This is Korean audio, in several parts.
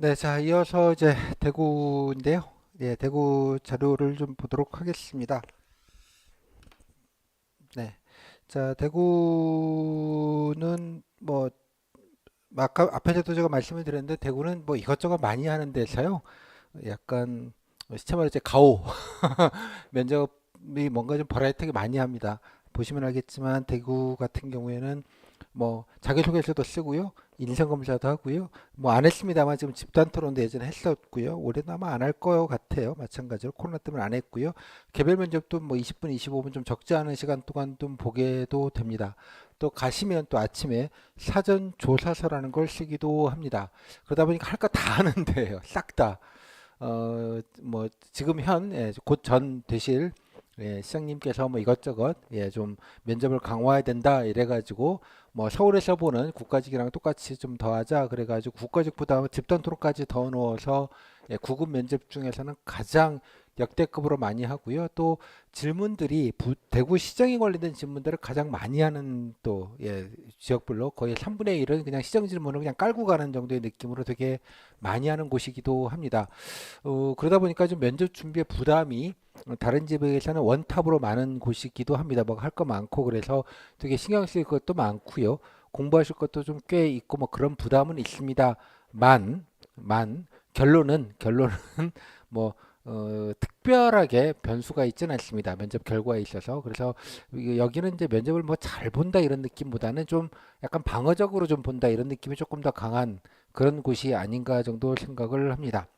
네, 자, 이어서 이제 대구인데요. 예, 대구 자료를 좀 보도록 하겠습니다. 네. 자, 대구는 뭐 아까 앞에서도 제가 말씀을 드렸는데 대구는 뭐 이것저것 많이 하는 데서요. 약간 시체 말로 이제 가오 면접이 뭔가 좀 버라이어티하게 많이 합니다. 보시면 알겠지만 대구 같은 경우에는 뭐 자기소개서도 쓰고요. 인성검사도 하고요. 뭐 안 했습니다만 지금 집단 토론도 예전에 했었고요. 올해는 아마 안 할 거 같아요. 마찬가지로 코로나 때문에 안 했고요. 개별 면접도 뭐 20분, 25분 좀 적지 않은 시간 동안 좀 보게도 됩니다. 또 가시면 또 아침에 사전 조사서라는 걸 쓰기도 합니다. 그러다 보니까 할 거 다 하는데요. 싹 다. 뭐 지금 곧 전 되실 시장님께서 뭐 이것저것 좀 면접을 강화해야 된다 이래가지고 뭐 서울에서 보는 국가직이랑 똑같이 좀 더하자 그래가지고 국가직보다 집단 토론까지 더 넣어서 구급 면접 중에서는 가장 역대급으로 많이 하고요. 또 질문들이 대구 시정에 관련된 질문들을 가장 많이 하는 또 지역별로 거의 3분의 1은 그냥 시정 질문을 그냥 깔고 가는 정도의 느낌으로 되게 많이 하는 곳이기도 합니다. 그러다 보니까 좀 면접 준비에 부담이 다른 집에 비해서는 원탑으로 많은 곳이기도 합니다. 뭐 할 거 많고 그래서 되게 신경 쓸 것도 많고요. 공부하실 것도 좀 꽤 있고 뭐 그런 부담은 있습니다. 만 결론은 뭐 특별하게 변수가 있지는 않습니다. 면접 결과에 있어서. 그래서 여기는 이제 면접을 뭐 잘 본다 이런 느낌보다는 좀 약간 방어적으로 좀 본다 이런 느낌이 조금 더 강한 그런 곳이 아닌가 정도 생각을 합니다.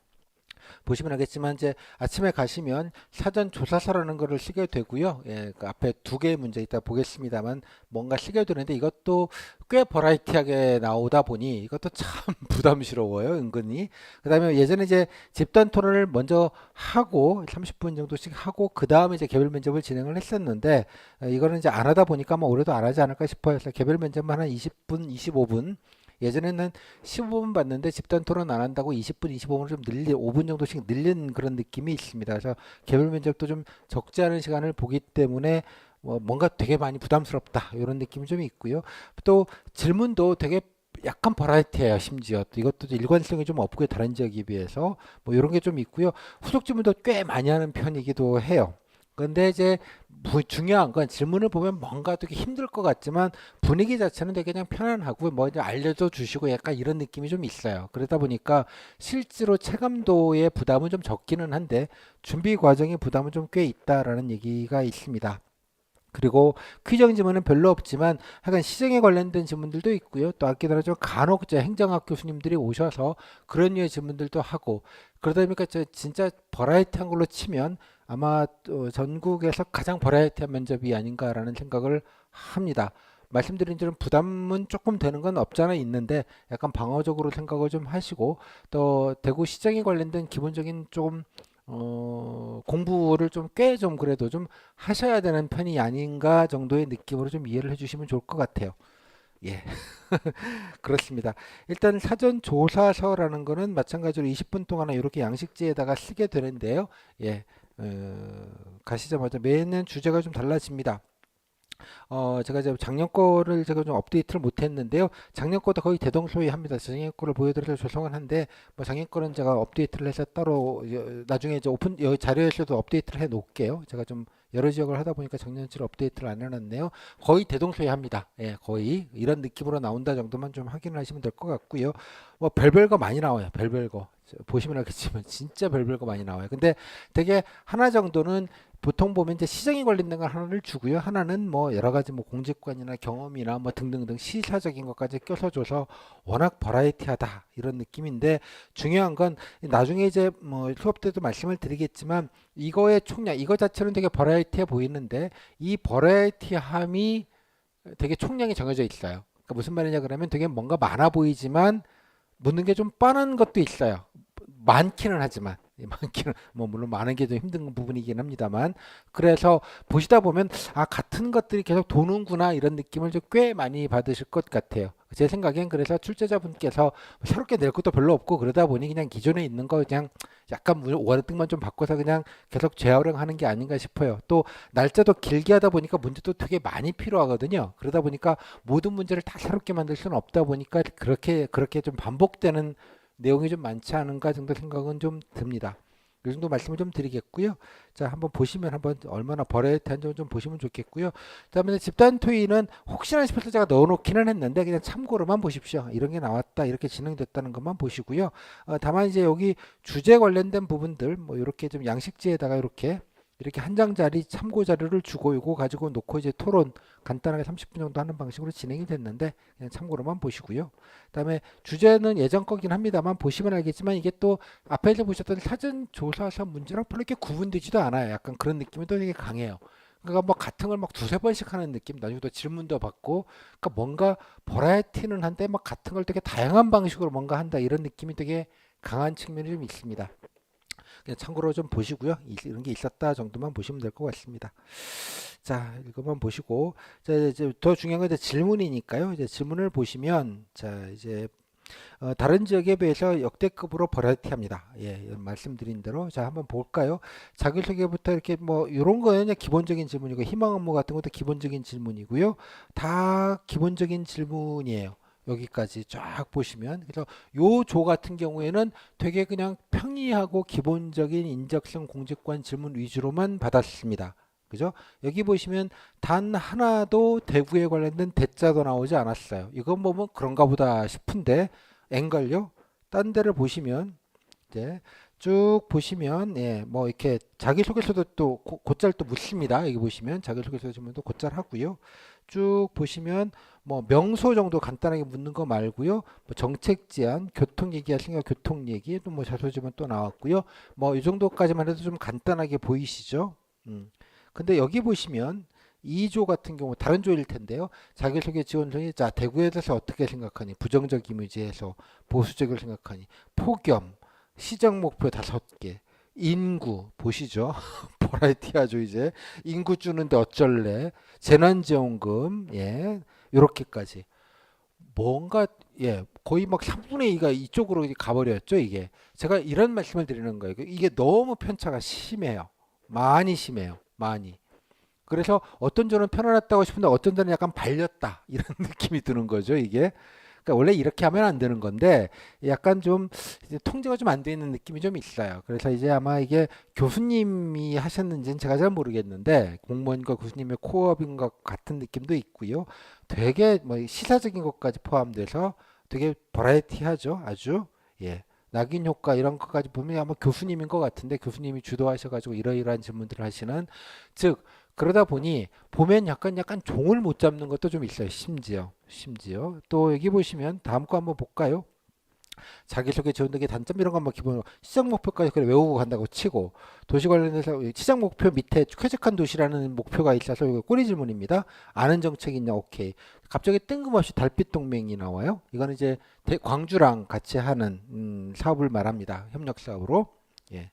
보시면 알겠지만 이제 아침에 가시면 사전 조사서라는 거를 쓰게 되고요. 그 앞에 두 개의 문제 이따 보겠습니다만 뭔가 쓰게 되는데 이것도 꽤 버라이티하게 나오다 보니 이것도 참 부담스러워요, 은근히. 그다음에 예전에 이제 집단 토론을 먼저 하고 30분 정도씩 하고 그 다음에 이제 개별 면접을 진행을 했었는데 이거는 이제 안 하다 보니까 뭐 올해도 안 하지 않을까 싶어요. 그래서 개별 면접만 한 20분, 25분 예전에는 15분 받는데 집단 토론 안 한다고 20분, 25분을 좀 5분 정도씩 늘린 그런 느낌이 있습니다. 그래서 개별 면접도 좀 적지 않은 시간을 보기 때문에 뭔가 되게 많이 부담스럽다 이런 느낌이 좀 있고요. 또 질문도 되게 약간 버라이티해요. 심지어 또 이것도 일관성이 좀 없고요. 다른 지역에 비해서 뭐 이런 게 좀 있고요. 후속 질문도 꽤 많이 하는 편이기도 해요. 근데 이제 중요한 건 질문을 보면 뭔가 되게 힘들 것 같지만 분위기 자체는 되게 그냥 편안하고 뭐 이제 알려줘 주시고 약간 이런 느낌이 좀 있어요. 그러다 보니까 실제로 체감도의 부담은 좀 적기는 한데 준비 과정의 부담은 좀 꽤 있다라는 얘기가 있습니다. 그리고 퀴즈 질문은 별로 없지만 하여간 시정에 관련된 질문들도 있고요. 또 아끼더라도 간혹 이제 행정학 교수님들이 오셔서 그런 류의 질문들도 하고 그러다 보니까 저 진짜 버라이티한 걸로 치면 아마 또 전국에서 가장 버라이티한 면접이 아닌가라는 생각을 합니다. 말씀드린 대로 부담은 조금 되는 건 없잖아 있는데 약간 방어적으로 생각을 좀 하시고 또 대구 시정에 관련된 기본적인 좀 공부를 좀 꽤 좀 그래도 좀 하셔야 되는 편이 아닌가 정도의 느낌으로 좀 이해를 해주시면 좋을 것 같아요. 예, 그렇습니다. 일단 사전 조사서라는 거는 마찬가지로 20분 동안 이렇게 양식지에다가 쓰게 되는데요. 예, 가시자마자 매년 주제가 좀 달라집니다. 제가 이제 작년 거를 제가 좀 업데이트를 못 했는데요. 작년 거도 거의 대동소이합니다. 작년 거를 보여드려서 죄송은 한데, 뭐 작년 거는 제가 업데이트를 해서 따로 나중에 이제 오픈 여기 자료에서도 업데이트를 해 놓을게요. 제가 좀 여러 지역을 하다 보니까 작년치를 업데이트를 안 해놨네요. 거의 대동소이합니다. 예, 거의 이런 느낌으로 나온다 정도만 좀 확인을 하시면 될 것 같고요. 뭐 별별 거 많이 나와요. 별별 거. 보시면 알겠지만 진짜 별별 거 많이 나와요. 근데 되게 하나 정도는 보통 보면 이제 시정에 관련된 걸 하나를 주고요. 하나는 뭐 여러 가지 뭐 공직관이나 경험이나 뭐 등등등 시사적인 것까지 껴서 줘서 워낙 버라이티하다 이런 느낌인데 중요한 건 나중에 이제 뭐 수업 때도 말씀을 드리겠지만 이거의 총량 이거 자체는 되게 버라이티해 보이는데 이 버라이티함이 되게 총량이 정해져 있어요. 그러니까 무슨 말이냐 그러면 되게 뭔가 많아 보이지만 묻는 게 좀 뻔한 것도 있어요. 많기는 하지만 많기는 뭐 물론 많은 게 좀 힘든 부분이긴 합니다만 그래서 보시다 보면 아 같은 것들이 계속 도는구나 이런 느낌을 좀 꽤 많이 받으실 것 같아요. 제 생각엔 그래서 출제자분께서 새롭게 낼 것도 별로 없고 그러다 보니 그냥 기존에 있는 거 그냥 약간 워딩만 좀 바꿔서 그냥 계속 재활용하는 게 아닌가 싶어요. 또 날짜도 길게 하다 보니까 문제도 되게 많이 필요하거든요. 그러다 보니까 모든 문제를 다 새롭게 만들 수는 없다 보니까 그렇게 좀 반복되는 내용이 좀 많지 않은가 정도 생각은 좀 듭니다. 이 정도 말씀을 좀 드리겠고요. 자, 한번 보시면 한번 얼마나 버라이어티한지 좀 보시면 좋겠고요. 그다음에 집단 토의는 혹시나 싶어서 제가 넣어놓기는 했는데 그냥 참고로만 보십시오. 이런 게 나왔다, 이렇게 진행됐다는 것만 보시고요. 다만 이제 여기 주제 관련된 부분들 뭐 이렇게 좀 양식지에다가 이렇게 한 장짜리 참고 자료를 주고 이거 가지고 놓고 이제 토론 간단하게 30분 정도 하는 방식으로 진행이 됐는데 그냥 참고로만 보시고요. 그다음에 주제는 예전 거긴 합니다만 보시면 알겠지만 이게 또 앞에서 보셨던 사전 조사서 문제랑 별로 이렇게 구분되지도 않아요. 약간 그런 느낌이 또 되게 강해요. 그러니까 뭐 같은 걸 막 두세 번씩 하는 느낌, 나중에 또 질문도 받고, 그러니까 뭔가 버라이어티는 한데 막 같은 걸 되게 다양한 방식으로 뭔가 한다 이런 느낌이 되게 강한 측면이 좀 있습니다. 그냥 참고로 좀 보시고요. 이런 게 있었다 정도만 보시면 될 것 같습니다. 자, 이것만 보시고, 자, 이제 더 중요한 건 이제 질문이니까요. 이제 질문을 보시면, 자, 이제 다른 지역에 비해서 역대급으로 버라이어티합니다. 예, 말씀드린 대로 자 한번 볼까요? 자기소개부터 이렇게 뭐 이런 거는 그냥 기본적인 질문이고 희망 업무 같은 것도 기본적인 질문이고요. 다 기본적인 질문이에요. 여기까지 쫙 보시면 그래서 요 조 같은 경우에는 되게 그냥 평이하고 기본적인 인적성 공직관 질문 위주로만 받았습니다. 그죠? 여기 보시면 단 하나도 대구에 관련된 대자도 나오지 않았어요. 이건 뭐 그런가 보다 싶은데 앵걸요? 딴 데를 보시면 이제 쭉 보시면 예, 뭐 이렇게 자기소개서도 또 곧잘 또 묻습니다. 여기 보시면 자기소개서 질문도 곧잘 하고요. 쭉 보시면 뭐 명소 정도 간단하게 묻는 거 말고요. 뭐 정책 제안, 교통 얘기하시니까 교통 얘기, 또 뭐 자소지문 또 나왔고요. 뭐 이 정도까지만 해도 좀 간단하게 보이시죠? 근데 여기 보시면 2조 같은 경우 다른 조일 텐데요. 자기소개 지원서에 자 대구에 대해서 어떻게 생각하니? 부정적 이미지에서 보수적으로 생각하니? 폭염, 시정 목표 5개, 인구 보시죠. 버라이티하죠 이제. 인구 주는데 어쩔래? 재난지원금 예 요렇게까지. 뭔가 예 거의 막 3분의 2가 이쪽으로 가버렸죠 이게. 제가 이런 말씀을 드리는 거예요. 이게 너무 편차가 심해요. 많이 심해요. 많이. 그래서 어떤 조는 편안했다고 싶은데 어떤 조는 약간 발렸다 이런 느낌이 드는 거죠 이게. 그러니까 원래 이렇게 하면 안 되는 건데 약간 좀 이제 통제가 좀 안 돼 있는 느낌이 좀 있어요. 그래서 이제 아마 이게 교수님이 하셨는지는 제가 잘 모르겠는데 공무원과 교수님의 코업인 것 같은 느낌도 있고요. 되게 뭐 시사적인 것까지 포함돼서 되게 버라이티하죠 아주. 예. 낙인 효과 이런 것까지 보면 아마 교수님인 것 같은데 교수님이 주도하셔가지고 이러이러한 질문들을 하시는 즉 그러다 보니 보면 약간 종을 못 잡는 것도 좀 있어요. 심지어 또 여기 보시면 다음 거 한번 볼까요? 자기소개 지원등의 단점 이런 거 한번 기본으로 시장 목표까지 그래 외우고 간다고 치고 도시 관련해서 시장 목표 밑에 쾌적한 도시라는 목표가 있어서 이거 꼬리 질문입니다. 아는 정책이 있냐? 오케이. 갑자기 뜬금없이 달빛 동맹이 나와요. 이거는 이제 광주랑 같이 하는 사업을 말합니다. 협력 사업으로. 예.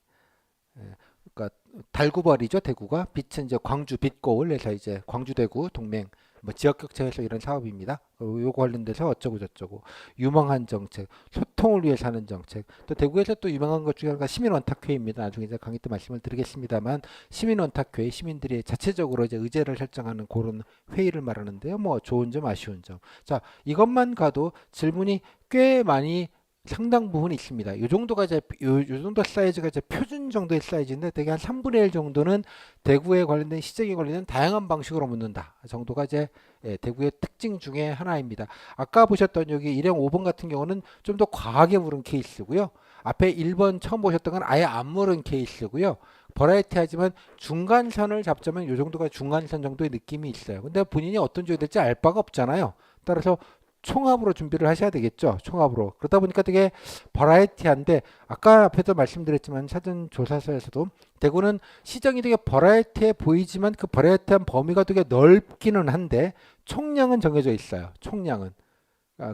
예. 그러니까 달구벌이죠 대구가 빛은 이제 광주 빛거울 해서 이제 광주 대구 동맹 뭐 지역 격차에서 이런 사업입니다. 요거 관련돼서 어쩌고 저쩌고 유망한 정책 소통을 위해서 하는 정책 또 대구에서 또 유명한 것 중에 하나가 시민원탁회입니다. 나중에 이제 강의 때 말씀을 드리겠습니다만 시민원탁회 시민들이 자체적으로 이제 의제를 설정하는 그런 회의를 말하는데요. 뭐 좋은 점 아쉬운 점. 자 이것만 가도 질문이 꽤 많이 상당 부분 있습니다. 요 정도가 이제 요 정도 사이즈가 이제 표준 정도의 사이즈인데 대개 한 3분의 1 정도는 대구에 관련된 시정에 관련된 다양한 방식으로 묻는다. 정도가 이제 예, 대구의 특징 중에 하나입니다. 아까 보셨던 여기 일행 5번 같은 경우는 좀 더 과하게 물은 케이스고요. 앞에 1번 처음 보셨던 건 아예 안 물은 케이스고요. 버라이티하지만 중간선을 잡자면 요 정도가 중간선 정도의 느낌이 있어요. 근데 본인이 어떤 쪽이 될지 알 바가 없잖아요. 따라서 총합으로 준비를 하셔야 되겠죠. 총합으로. 그러다 보니까 되게 버라이티한데 아까 앞에도 말씀드렸지만 사전 조사서에서도 대구는 시정이 되게 버라이티해 보이지만 그 버라이티한 범위가 되게 넓기는 한데 총량은 정해져 있어요. 총량은.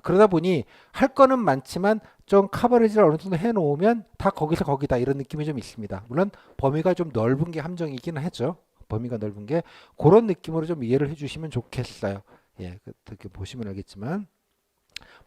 그러다 보니 할 거는 많지만 좀 커버리지를 어느 정도 해놓으면 다 거기서 거기다 이런 느낌이 좀 있습니다. 물론 범위가 좀 넓은 게 함정이기는 하죠. 범위가 넓은 게 그런 느낌으로 좀 이해를 해주시면 좋겠어요. 예, 그렇게 보시면 알겠지만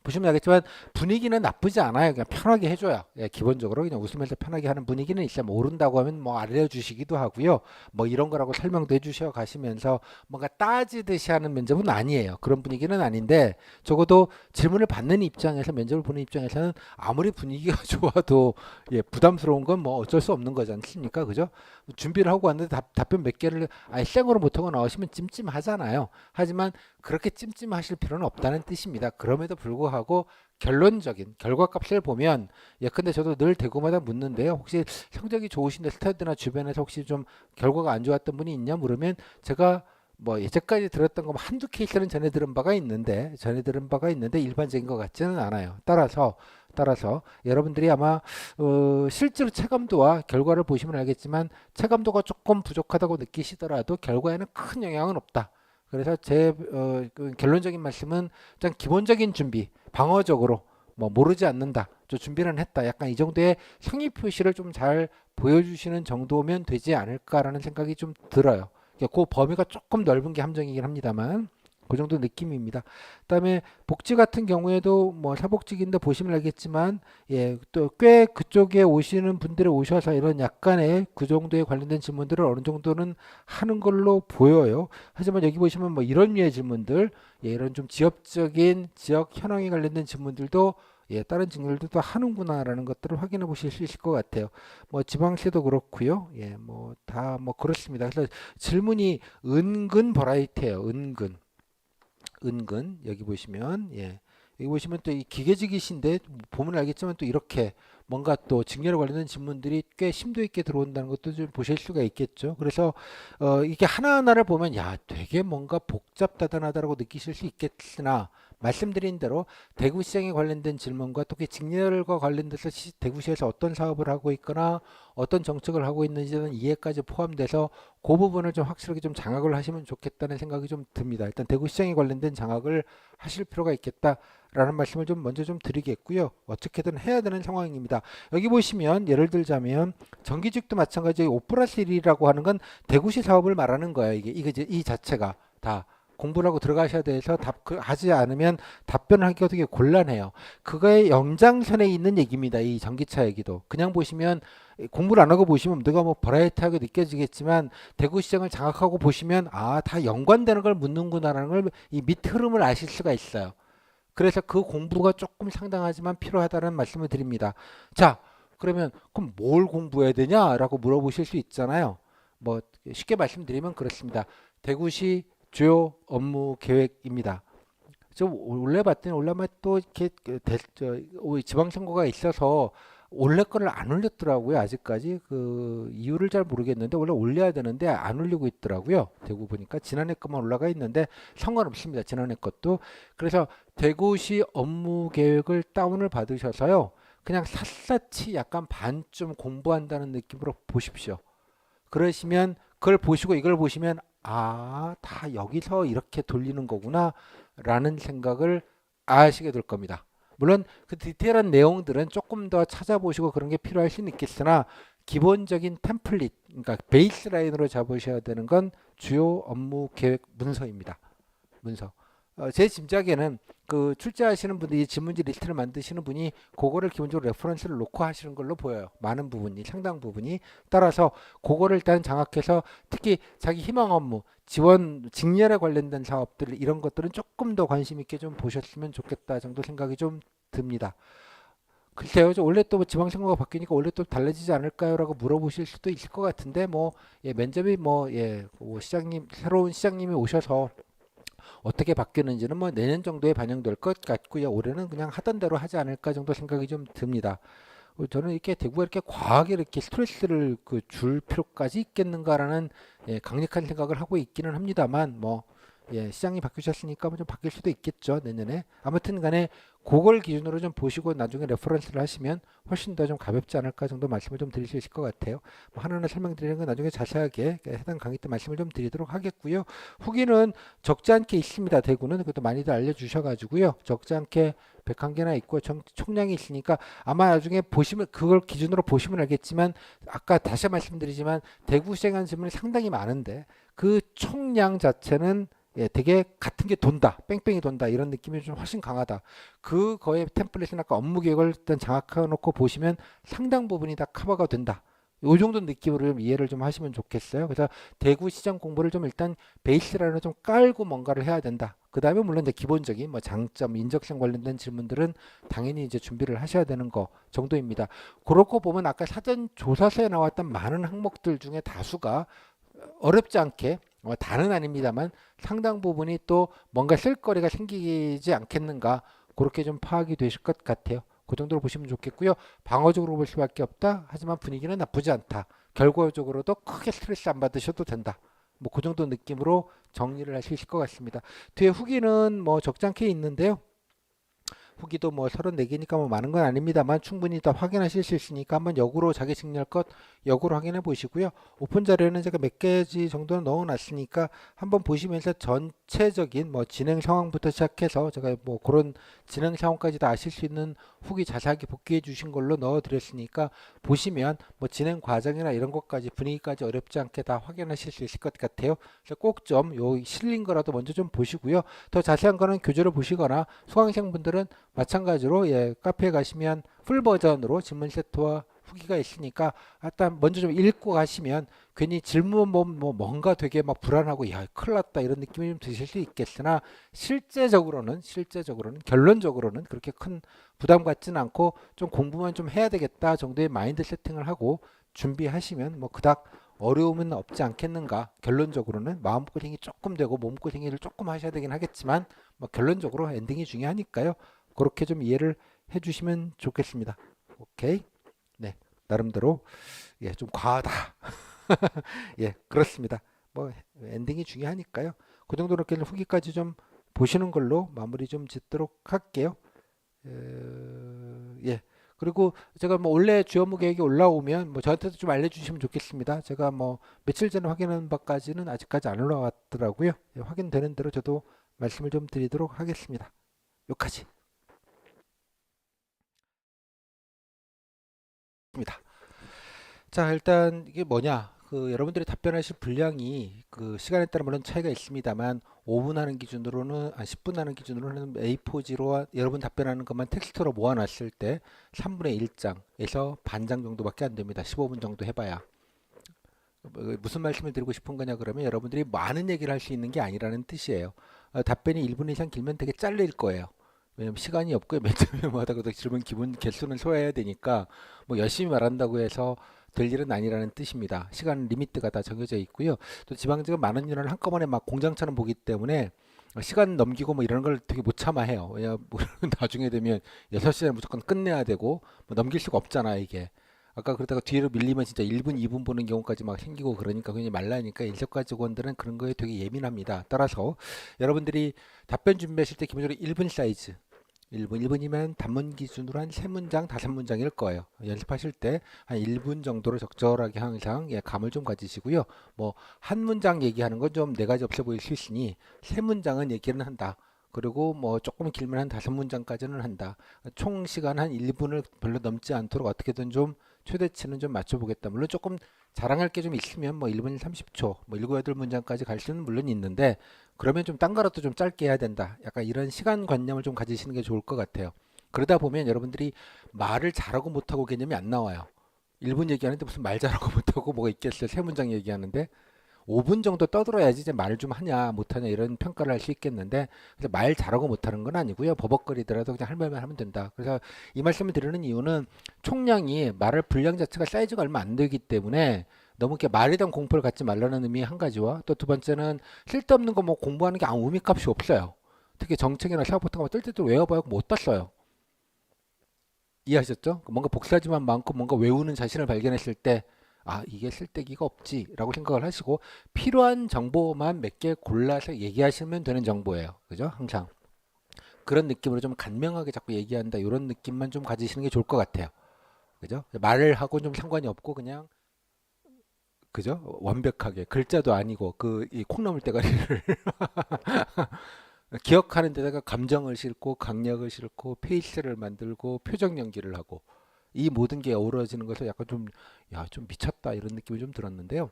보시면 알겠지만 분위기는 나쁘지 않아요. 그냥 편하게 해줘요. 예, 기본적으로 그냥 웃으면서 편하게 하는 분위기는 있어요. 모른다고 하면 뭐 알려주시기도 하고요. 뭐 이런 거라고 설명도 해주셔 가시면서 뭔가 따지듯이 하는 면접은 아니에요. 그런 분위기는 아닌데 적어도 질문을 받는 입장에서 면접을 보는 입장에서는 아무리 분위기가 좋아도 예, 부담스러운 건 뭐 어쩔 수 없는 거지 않습니까? 그죠? 준비를 하고 왔는데 답변 몇 개를 아예 생으로 못하고 나오시면 찜찜하잖아요. 하지만 그렇게 찜찜하실 필요는 없다는 뜻입니다. 그럼에도 불구하고 결론적인 결과값을 보면 예컨대 저도 늘 대구마다 묻는데요. 혹시 성적이 좋으신데 스타드나 주변에서 혹시 좀 결과가 안 좋았던 분이 있냐 물으면 제가 뭐 예전까지 들었던 거 한두 케이스는 전해 들은 바가 있는데 일반적인 것 같지는 않아요. 따라서 여러분들이 아마 실제로 체감도와 결과를 보시면 알겠지만 체감도가 조금 부족하다고 느끼시더라도 결과에는 큰 영향은 없다. 그래서 제 그 결론적인 말씀은 일단 기본적인 준비, 방어적으로 뭐 모르지 않는다, 저 준비는 했다, 약간 이 정도의 성의 표시를 좀 잘 보여주시는 정도면 되지 않을까라는 생각이 좀 들어요. 그 범위가 조금 넓은 게 함정이긴 합니다만 그 정도 느낌입니다. 그다음에 복지 같은 경우에도 뭐 사복직인데 보시면 알겠지만 예, 또 꽤 그쪽에 오시는 분들이 오셔서 이런 약간의 그 정도에 관련된 질문들을 어느 정도는 하는 걸로 보여요. 하지만 여기 보시면 뭐 이런 류의 질문들, 예, 이런 좀 지역적인 지역 현황에 관련된 질문들도 예, 다른 직렬들도 하는구나라는 것들을 확인해 보실 수 있을 것 같아요. 뭐 지방세도 그렇고요. 예, 뭐 다 뭐 그렇습니다. 그래서 질문이 은근 버라이티예요. 은근 여기 보시면 예. 여기 보시면 또 이 기계직이신데 보면 알겠지만 또 이렇게 뭔가 또 직렬에 관련된 질문들이 꽤 심도 있게 들어온다는 것도 좀 보실 수가 있겠죠. 그래서 이게 하나하나를 보면 야 되게 뭔가 복잡다단하다라고 느끼실 수 있겠으나 말씀드린 대로 대구시장에 관련된 질문과 특히 직렬과 관련돼서 대구시에서 어떤 사업을 하고 있거나 어떤 정책을 하고 있는지는 이해까지 포함돼서 그 부분을 좀 확실하게 좀 장악을 하시면 좋겠다는 생각이 좀 듭니다. 일단 대구시장에 관련된 장악을 하실 필요가 있겠다라는 말씀을 좀 먼저 좀 드리겠고요. 어떻게든 해야 되는 상황입니다. 여기 보시면 예를 들자면 정기직도 마찬가지 5+1이라고 하는 건 대구시 사업을 말하는 거예요. 이게 이 자체가 다 공부를 하고 들어가셔야 돼서 하지 않으면 답변하기가 되게 곤란해요. 그거의 연장선에 있는 얘기입니다. 이 전기차 얘기도. 그냥 보시면 공부를 안 하고 보시면 누가 뭐 버라이어티하게 느껴지겠지만 대구시장을 장악하고 보시면 아, 다 연관되는 걸 묻는구나라는 걸 이 밑 흐름을 아실 수가 있어요. 그래서 그 공부가 조금 상당하지만 필요하다는 말씀을 드립니다. 자, 그러면 그럼 뭘 공부해야 되냐라고 물어보실 수 있잖아요. 뭐 쉽게 말씀드리면 그렇습니다. 대구시 주요 업무 계획입니다. 좀 원래 봤더니 올라면 또 이렇게 지방선거가 있어서 올릴 거를 안 올렸더라고요. 아직까지 그 이유를 잘 모르겠는데 원래 올려야 되는데 안 올리고 있더라고요. 대구 보니까 지난해 것만 올라가 있는데 상관없습니다. 지난해 것도. 그래서 대구시 업무 계획을 다운을 받으셔서요. 그냥 샅샅이 약간 반쯤 공부한다는 느낌으로 보십시오. 그러시면 그걸 보시고 이걸 보시면 아, 다 여기서 이렇게 돌리는 거구나 라는 생각을 아시게 될 겁니다. 물론 그 디테일한 내용들은 조금 더 찾아보시고 그런 게 필요할 수는 있겠으나 기본적인 템플릿, 그러니까 베이스라인으로 잡으셔야 되는 건 주요 업무 계획 문서입니다. 문서. 제 짐작에는 그 출제하시는 분들이 지문지 리스트를 만드시는 분이 그거를 기본적으로 레퍼런스를 놓고 하시는 걸로 보여요. 많은 부분이, 상당 부분이. 따라서 그거를 일단 장악해서 특히 자기 희망 업무, 지원, 직렬에 관련된 사업들 이런 것들은 조금 더 관심 있게 좀 보셨으면 좋겠다 정도 생각이 좀 듭니다. 글쎄요, 원래 또 지방선거가 바뀌니까 원래 또 달라지지 않을까요?라고 물어보실 수도 있을 것 같은데 뭐 예, 면접이 뭐 시장님 새로운 시장님이 오셔서 어떻게 바뀌는지는 뭐 내년 정도에 반영될 것 같고요. 올해는 그냥 하던 대로 하지 않을까 정도 생각이 좀 듭니다. 저는 이렇게 대구가 이렇게 과하게 이렇게 스트레스를 줄 필요까지 있겠는가라는 예, 강력한 생각을 하고 있기는 합니다만 뭐 예, 시장이 바뀌셨으니까 뭐 좀 바뀔 수도 있겠죠 내년에. 아무튼 간에 그걸 기준으로 좀 보시고 나중에 레퍼런스를 하시면 훨씬 더 좀 가볍지 않을까 정도 말씀을 좀 드릴 수 있을 것 같아요. 뭐 하나하나 설명드리는 건 나중에 자세하게 해당 강의 때 말씀을 좀 드리도록 하겠고요. 후기는 적지 않게 있습니다. 대구는 그것도 많이들 알려주셔가지고요. 적지 않게 101개나 있고 총량이 있으니까 아마 나중에 보시면 그걸 기준으로 보시면 알겠지만 아까 다시 말씀드리지만 대구 시행한 질문이 상당히 많은데 그 총량 자체는 예, 되게 같은 게 돈다, 뺑뺑이 돈다 이런 느낌이 좀 훨씬 강하다. 그거의 템플릿은 아까 업무 계획을 일단 장악해 놓고 보시면 상당 부분이 다 커버가 된다. 요 정도 느낌으로 좀 이해를 좀 하시면 좋겠어요. 그래서 대구 시장 공부를 좀 일단 베이스라는 좀 깔고 뭔가를 해야 된다. 그 다음에 물론 이제 기본적인 뭐 장점, 인적성 관련된 질문들은 당연히 이제 준비를 하셔야 되는 거 정도입니다. 그렇고 보면 아까 사전 조사서에 나왔던 많은 항목들 중에 다수가 어렵지 않게 다는 아닙니다만 상당 부분이 또 뭔가 쓸거리가 생기지 않겠는가 그렇게 좀 파악이 되실 것 같아요. 그 정도로 보시면 좋겠고요. 방어적으로 볼 수밖에 없다. 하지만 분위기는 나쁘지 않다. 결과적으로도 크게 스트레스 안 받으셔도 된다. 뭐 그 정도 느낌으로 정리를 할 수 있을 것 같습니다. 뒤에 후기는 뭐 적잖게 있는데요. 후기도 뭐 34개니까 뭐 많은 건 아닙니다만 충분히 다 확인하실 수 있으니까 한번 역으로 자기 승리할 것 역으로 확인해 보시고요. 오픈 자료에는 제가 몇 개지 정도는 넣어 놨으니까 한번 보시면서 전체적인 뭐 진행 상황부터 시작해서 제가 뭐 그런 진행 상황까지 다 아실 수 있는 후기 자세하게 복귀해 주신 걸로 넣어 드렸으니까 보시면 뭐 진행 과정이나 이런 것까지 분위기까지 어렵지 않게 다 확인하실 수 있을 것 같아요. 그래서 꼭 좀 요 실린 거라도 먼저 좀 보시고요. 더 자세한 거는 교재를 보시거나 수강생분들은 마찬가지로 예, 카페에 가시면 풀 버전으로 질문 세트와 후기가 있으니까 일단 먼저 좀 읽고 가시면 괜히 질문 보면 뭐 뭔가 되게 막 불안하고 야 큰일 났다 이런 느낌이 좀 드실 수 있겠으나 실제적으로는 결론적으로는 그렇게 큰 부담 갖지는 않고 좀 공부만 좀 해야 되겠다 정도의 마인드 세팅을 하고 준비하시면 뭐 그닥 어려움은 없지 않겠는가. 결론적으로는 마음고생이 조금 되고 몸고생을 조금 하셔야 되긴 하겠지만 뭐 결론적으로 엔딩이 중요하니까요. 그렇게 좀 이해를 해주시면 좋겠습니다. 오케이. 네, 나름대로 예, 좀 과하다. 예, 그렇습니다. 뭐 엔딩이 중요하니까요. 그 정도로 이렇게 후기까지 좀 보시는 걸로 마무리 좀 짓도록 할게요. 예. 그리고 제가 뭐 원래 주요 업무 계획이 올라오면 뭐 저한테도 좀 알려주시면 좋겠습니다. 제가 뭐 며칠 전에 확인한 바까지는 아직까지 안 올라왔더라고요. 예, 확인되는 대로 저도 말씀을 좀 드리도록 하겠습니다. 여기까지. 입니다. 자, 일단 이게 뭐냐? 그 여러분들이 답변하실 분량이 그 시간에 따라 물론 차이가 있습니다만 5분 하는 기준으로는 10분 하는 기준으로는 A4지로 여러분 답변하는 것만 텍스트로 모아놨을 때 3분의 1장에서 반장 정도밖에 안 됩니다. 15분 정도 해봐야. 무슨 말씀을 드리고 싶은 거냐 그러면 여러분들이 많은 얘기를 할 수 있는 게 아니라는 뜻이에요. 답변이 1분 이상 길면 되게 잘릴 거예요. 왜냐면 시간이 없고요. 몇 점마다 그 질문 기본 개수는 소화해야 되니까 뭐 열심히 말한다고 해서 될 일은 아니라는 뜻입니다. 시간 리미트가 다 정해져 있고요. 또 지방직은 많은 인원을 한꺼번에 막 공장처럼 보기 때문에 시간 넘기고 뭐 이런 걸 되게 못 참아해요. 왜냐 뭐 나중에 되면 6시에 무조건 끝내야 되고 뭐 넘길 수가 없잖아 이게. 아까 그러다가 뒤로 밀리면 진짜 1분, 2분 보는 경우까지 막 생기고 그러니까 굉장히 말라니까 인사과 직원들은 그런 거에 되게 예민합니다. 따라서 여러분들이 답변 준비하실 때 기본적으로 1분 사이즈 1분이면 단문 기준으로 한 3문장, 5문장일 거예요. 연습하실 때 한 1분 정도로 적절하게 항상 예, 감을 좀 가지시고요. 뭐 한 문장 얘기하는 건 좀 네 가지 없어 보일 수 있으니 3문장은 얘기는 한다. 그리고 뭐 조금 길면 한 5문장까지는 한다. 총 시간 한 1분을 별로 넘지 않도록 어떻게든 좀 최대치는 좀 맞춰보겠다. 물론 조금 자랑할 게 좀 있으면 뭐 1분 30초, 뭐 7, 8문장까지 갈 수는 물론 있는데 그러면 좀 딴 거라도 좀 짧게 해야 된다. 약간 이런 시간관념을 좀 가지시는 게 좋을 것 같아요. 그러다 보면 여러분들이 말을 잘하고 못하고 개념이 안 나와요. 1분 얘기하는데 무슨 말 잘하고 못하고 뭐가 있겠어요. 3문장 얘기하는데 5분 정도 떠들어야지 이제 말을 좀 하냐 못하냐 이런 평가를 할 수 있겠는데 그래서 말 잘하고 못하는 건 아니고요. 버벅거리더라도 그냥 할 말만 하면 된다. 그래서 이 말씀을 드리는 이유는 총량이 말할 분량 자체가 사이즈가 얼마 안 되기 때문에 너무 이렇게 말에 대한 공포를 갖지 말라는 의미 한 가지와 또 두 번째는 쓸데없는 거 뭐 공부하는 게 아무 의미값이 없어요. 특히 정책이나 사업 같은 거 뜰때도 외워봐야 못 땄어요. 이해하셨죠? 뭔가 복사지만 많고 뭔가 외우는 자신을 발견했을 때 아, 이게 쓸데기가 없지라고 생각을 하시고 필요한 정보만 몇 개 골라서 얘기하시면 되는 정보예요. 그죠? 항상 그런 느낌으로 좀 간명하게 자꾸 얘기한다 이런 느낌만 좀 가지시는 게 좋을 것 같아요. 그죠? 말을 하고 좀 상관이 없고 그냥 그죠? 완벽하게 글자도 아니고 그 이 콩나물 대가리를 기억하는 데다가 감정을 싣고 강약을 싣고 페이스를 만들고 표정 연기를 하고 이 모든 게 어우러지는 것을 약간 좀, 야, 좀 미쳤다 이런 느낌이 좀 들었는데요.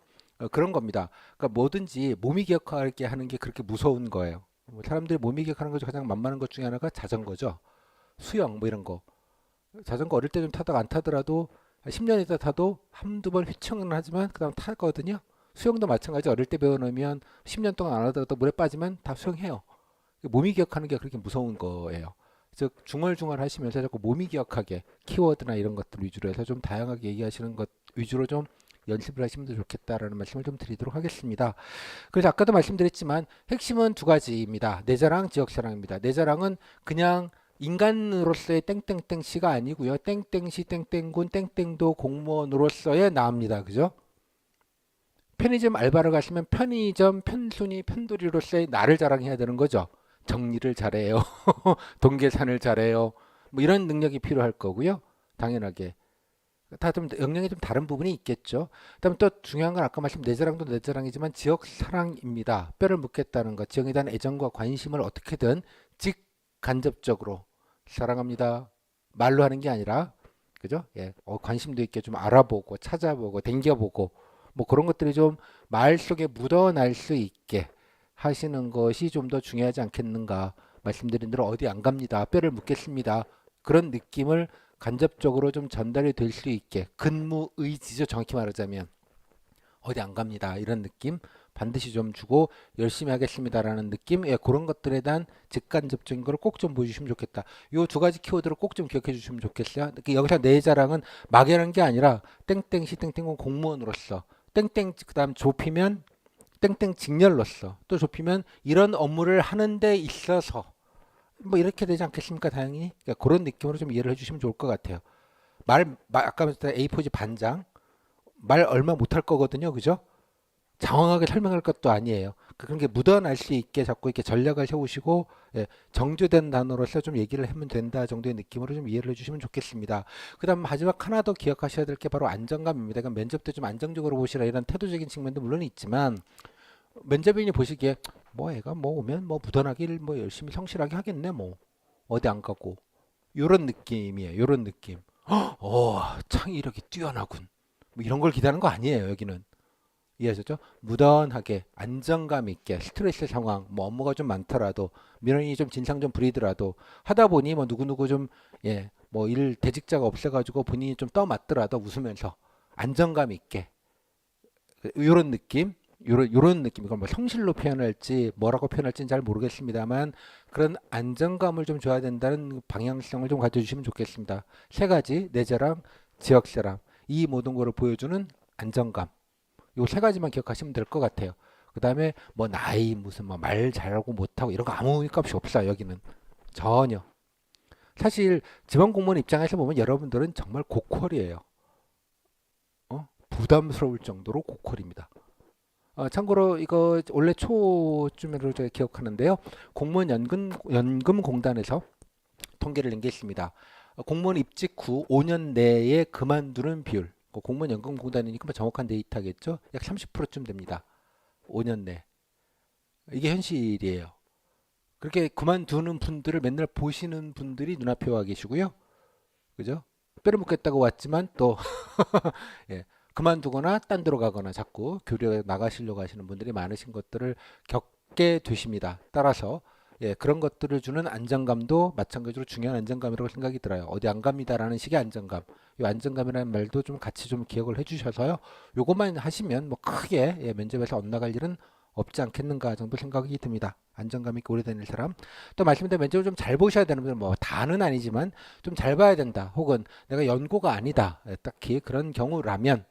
그런 겁니다. 그러니까 뭐든지 몸이 기억하게 하는 게 그렇게 무서운 거예요. 뭐 사람들이 몸이 기억하는 것 중 가장 만만한 것 중에 하나가 자전거죠. 수영 뭐 이런 거. 자전거 어릴 때 좀 타다가 안 타더라도 10년 있다 타도 한두 번 휘청은 하지만 그다음 타거든요. 수영도 마찬가지. 어릴 때 배워놓으면 10년 동안 안 하다가 또 물에 빠지면 다 수영해요. 몸이 기억하는 게 그렇게 무서운 거예요. 즉 중얼중얼 하시면서 자꾸 몸이 기억하게 키워드나 이런 것들 위주로 해서 좀 다양하게 얘기하시는 것 위주로 좀 연습을 하시면 더 좋겠다라는 말씀을 좀 드리도록 하겠습니다. 그래서 아까도 말씀드렸지만 핵심은 두 가지입니다. 내 자랑, 지역 자랑입니다. 내 자랑은 그냥 인간으로서의 땡땡땡씨가 아니고요. 땡땡시, 땡땡군, 땡땡도 공무원으로서의 나입니다. 그죠? 편의점 알바를 가시면 편의점 편순이 편돌이로서의 나를 자랑해야 되는 거죠. 정리를 잘해요. 동계산을 잘해요. 뭐 이런 능력이 필요할 거고요. 당연하게. 다 좀 역량이 좀 다른 부분이 있겠죠. 그다음에 또 중요한 건 아까 말씀 내 자랑도 내 자랑이지만 지역 사랑입니다. 뼈를 묻겠다는 것, 지역에 대한 애정과 관심을 어떻게든 직간접적으로 사랑합니다. 말로 하는 게 아니라 그죠? 예, 관심도 있게 좀 알아보고 찾아보고 댕겨보고 뭐 그런 것들이 좀 말 속에 묻어날 수 있게 하시는 것이 좀 더 중요하지 않겠는가. 말씀드린 대로 어디 안 갑니다. 뼈를 묻겠습니다. 그런 느낌을 간접적으로 좀 전달이 될 수 있게 근무 의지죠. 정확히 말하자면 어디 안 갑니다. 이런 느낌 반드시 좀 주고 열심히 하겠습니다라는 느낌, 예, 그런 것들에 대한 직간접적인 걸 꼭 좀 보여주시면 좋겠다. 요 두 가지 키워드를 꼭 좀 기억해 주시면 좋겠어요. 여기서 내 자랑은 막연한 게 아니라 땡땡시 땡땡은 공무원으로서 땡땡 그다음 좁히면 땡땡 직렬로서 또 좁히면 이런 업무를 하는 데 있어서 뭐 이렇게 되지 않겠습니까? 다행히 그러니까 그런 느낌으로 좀 이해를 해주시면 좋을 것 같아요. 아까 말했던 A4지 반장 말 얼마 못할 거거든요, 그죠? 장황하게 설명할 것도 아니에요. 그런 게 묻어날 수 있게 자꾸 이렇게 전략을 세우시고, 예, 정제된 단어로서 좀 얘기를 하면 된다 정도의 느낌으로 좀 이해를 해주시면 좋겠습니다. 그다음 마지막 하나 더 기억하셔야 될 게 바로 안정감입니다. 그러니까 면접 때 좀 안정적으로 보시라 이런 태도적인 측면도 물론 있지만 면접인이 보시기에 뭐 애가 뭐 오면 뭐 묻어나길 뭐 열심히 성실하게 하겠네 뭐 어디 안 가고 요런 느낌이에요. 요런 느낌. 창의력이 뛰어나군. 뭐 이런 걸 기대하는 거 아니에요. 여기는. 이해하셨죠? 무던하게 안정감 있게 스트레스 상황 뭐 업무가 좀 많더라도 민원이 좀 진상 좀 부리더라도 하다 보니 뭐 누구누구 좀 예 뭐 일 대직자가 없어가지고 본인이 좀 떠맡더라도 웃으면서 안정감 있게 요런 느낌 요런 느낌 이걸 뭐 성실로 표현할지 뭐라고 표현할지는 잘 모르겠습니다만 그런 안정감을 좀 줘야 된다는 방향성을 좀 가져주시면 좋겠습니다. 세 가지 내 자랑 지역 사람 이 모든 거를 보여주는 안정감 요 세 가지만 기억하시면 될 것 같아요. 그 다음에 뭐 나이 무슨 뭐 말 잘하고 못하고 이런 거 아무 값이 없어요. 여기는 전혀. 사실 지방 공무원 입장에서 보면 여러분들은 정말 고퀄이에요. 부담스러울 정도로 고퀄입니다. 참고로 이거 원래 초쯤으로 제가 기억하는데요. 공무원 연금공단에서 통계를 낸 게 있습니다. 공무원 입직 후 5년 내에 그만두는 비율. 공무원 연금공단이니까 뭐 정확한 데이터겠죠. 약 30%쯤 됩니다. 5년 내. 이게 현실이에요. 그렇게 그만두는 분들을 맨날 보시는 분들이 눈앞에 와 계시고요. 그죠? 뼈를 묻겠다고 왔지만 또 예, 그만두거나 딴 데로 가거나 자꾸 교류에 나가시려고 하시는 분들이 많으신 것들을 겪게 되십니다. 따라서 예, 그런 것들을 주는 안정감도 마찬가지로 중요한 안정감이라고 생각이 들어요. 어디 안 갑니다라는 식의 안정감. 이 안정감이라는 말도 좀 같이 좀 기억을 해주셔서요. 요것만 하시면 뭐 크게 예, 면접에서 엇나갈 일은 없지 않겠는가 정도 생각이 듭니다. 안정감 있게 오래 다닐 사람. 또 말씀드린 면접을 좀 잘 보셔야 되는 분들 뭐 다는 아니지만 좀 잘 봐야 된다. 혹은 내가 연고가 아니다. 예, 딱히 그런 경우라면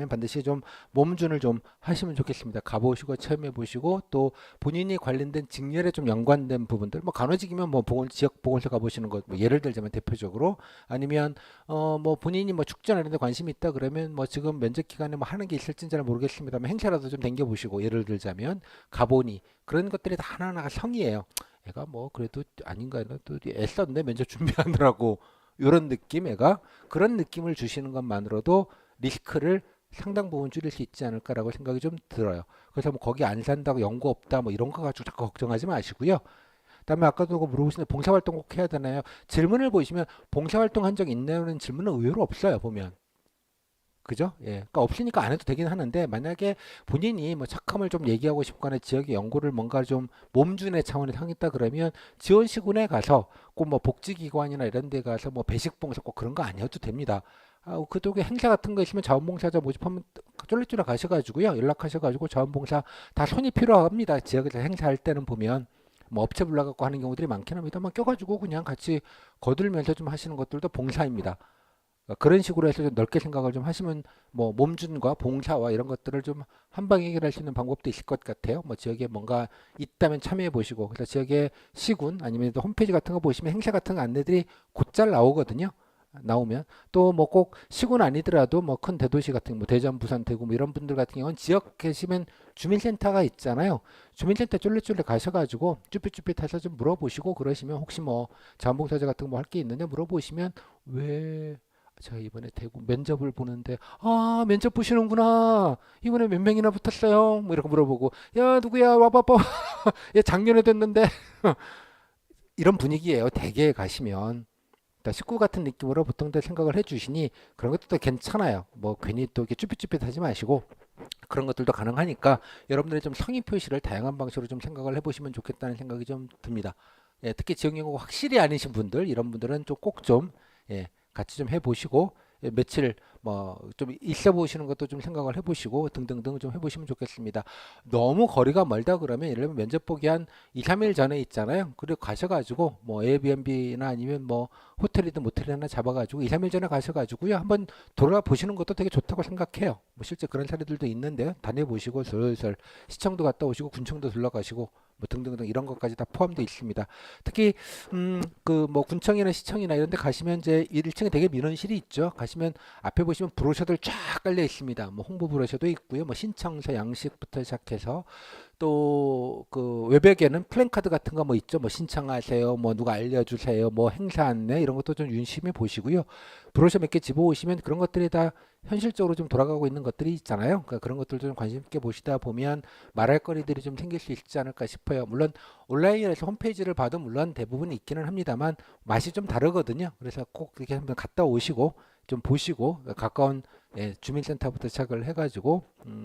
반드시 좀 몸준을 좀 하시면 좋겠습니다. 가보시고 체험해 보시고 또 본인이 관련된 직렬에 좀 연관된 부분들 뭐 간호직이면 뭐 지역 보건소 가보시는 것 뭐 예를 들자면 대표적으로 아니면 뭐 본인이 뭐 축제나 이런 데 관심이 있다 그러면 뭐 지금 면접 기간에 뭐 하는 게 있을지는 잘 모르겠습니다만 행사라도 좀 댕겨 보시고 예를 들자면 가보니 그런 것들이 다 하나하나가 성이에요. 애가 뭐 그래도 아닌가 또 애썼네 면접 준비하느라고 이런 느낌 애가 그런 느낌을 주시는 것만으로도 리스크를 상당 부분 줄일 수 있지 않을까라고 생각이 좀 들어요. 그래서 뭐 거기 안 산다고 연구 없다 뭐 이런 거 가지고 자꾸 걱정하지 마시고요. 그다음에 아까도 물어보시는데 봉사활동 꼭 해야 되나요? 질문을 보시면 봉사활동 한 적 있나요는 질문은 의외로 없어요. 보면 그죠? 예. 그러니까 없으니까 안 해도 되긴 하는데 만약에 본인이 뭐 착함을 좀 얘기하고 싶거나 지역의 연구를 뭔가 좀 몸준의 차원에서 하겠다 그러면 지원시군에 가서 꼭 뭐 복지기관이나 이런 데 가서 뭐 배식봉사 꼭 그런 거 아니어도 됩니다. 그쪽에 행사 같은 거 있으면 자원봉사자 모집하면 쫄래쫄래 가셔가지고요. 연락하셔가지고 자원봉사 다 손이 필요합니다. 지역에서 행사할 때는 보면 뭐 업체 불러갖고 하는 경우들이 많긴 합니다만 껴가지고 그냥 같이 거들면서 좀 하시는 것들도 봉사입니다. 그런 식으로 해서 좀 넓게 생각을 좀 하시면 뭐 몸준과 봉사와 이런 것들을 좀 한 방에 해결할 수 있는 방법도 있을 것 같아요. 뭐 지역에 뭔가 있다면 참여해 보시고 그래서 지역의 시군 아니면 또 홈페이지 같은 거 보시면 행사 같은 안내들이 곧잘 나오거든요. 나오면 또 뭐 꼭 시군 아니더라도 뭐 큰 대도시 같은 뭐 대전, 부산, 대구 뭐 이런 분들 같은 경우는 지역 계시면 주민센터가 있잖아요. 주민센터 쫄래쫄래 가셔가지고 쭈삣쭈삣 해서 좀 물어보시고 그러시면 혹시 뭐 자원봉사자 같은 거 할 게 있는데 물어보시면 왜 제가 이번에 대구 면접을 보는데 면접 보시는구나 이번에 몇 명이나 붙었어요 뭐 이렇게 물어보고 야 누구야 와봐봐 얘 작년에 됐는데 이런 분위기예요 대개에 가시면 그러니까 식구 같은 느낌으로 보통들 생각을 해주시니 그런 것도 괜찮아요 뭐 괜히 또 이렇게 쭈삣쭈삣 하지 마시고 그런 것들도 가능하니까 여러분들이 좀 성의 표시를 다양한 방식으로 좀 생각을 해보시면 좋겠다는 생각이 좀 듭니다. 예, 특히 지역 연구가 확실히 아니신 분들 이런 분들은 좀 꼭 좀 같이 좀 해보시고 며칠 뭐 좀 있어 보시는 것도 좀 생각을 해보시고 등등등 좀 해보시면 좋겠습니다. 너무 거리가 멀다 그러면 예를 들면 면접 보기 한 2, 3일 전에 있잖아요. 그리고 가셔가지고 뭐 에어비앤비나 아니면 뭐 호텔이든 모텔 하나 잡아가지고 2, 3일 전에 가셔가지고요. 한번 돌아보시는 것도 되게 좋다고 생각해요. 뭐 실제 그런 사례들도 있는데요. 다녀보시고 슬슬 시청도 갔다 오시고 군청도 둘러가시고 뭐 등등등 이런 것까지 다 포함되어 있습니다. 특히 그 뭐 군청이나 시청이나 이런 데 가시면 이제 1층에 되게 민원실이 있죠. 가시면 앞에 보시면 브로셔들 쫙 깔려 있습니다. 뭐 홍보 브로셔도 있고요. 뭐 신청서 양식부터 시작해서 또 그 외벽에는 플랜카드 같은 거 뭐 있죠. 뭐 신청하세요. 뭐 누가 알려주세요. 뭐 행사 안내 이런 것도 좀 유심히 보시고요. 브로셔 몇 개 집어오시면 그런 것들이 다 현실적으로 좀 돌아가고 있는 것들이 있잖아요. 그러니까 그런 것들도 좀 관심 있게 보시다 보면 말할 거리들이 좀 생길 수 있지 않을까 싶어요. 물론 온라인에서 홈페이지를 봐도 물론 대부분 있기는 합니다만 맛이 좀 다르거든요. 그래서 꼭 이렇게 한번 갔다 오시고 좀 보시고 가까운 주민센터부터 시작을 해가지고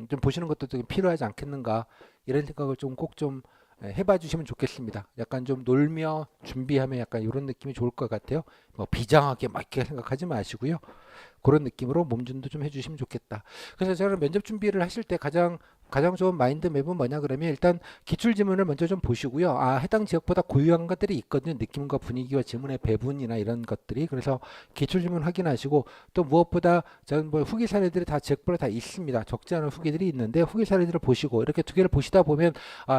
좀 보시는 것도 되게 필요하지 않겠는가 이런 생각을 좀 꼭 좀 해봐 주시면 좋겠습니다. 약간 좀 놀며 준비하면 약간 이런 느낌이 좋을 것 같아요. 뭐 비장하게 막 이렇게 생각하지 마시고요. 그런 느낌으로 몸준도 좀 해주시면 좋겠다. 그래서 저는 면접 준비를 하실 때 가장 좋은 마인드 맵은 뭐냐 그러면 일단 기출 지문을 먼저 좀 보시고요. 해당 지역보다 고유한 것들이 있거든요. 느낌과 분위기와 지문의 배분이나 이런 것들이. 그래서 기출 지문 확인하시고 또 무엇보다 저는 뭐 후기 사례들이 다 지역별로 다 있습니다. 적지 않은 후기들이 있는데 후기 사례들을 보시고 이렇게 두 개를 보시다 보면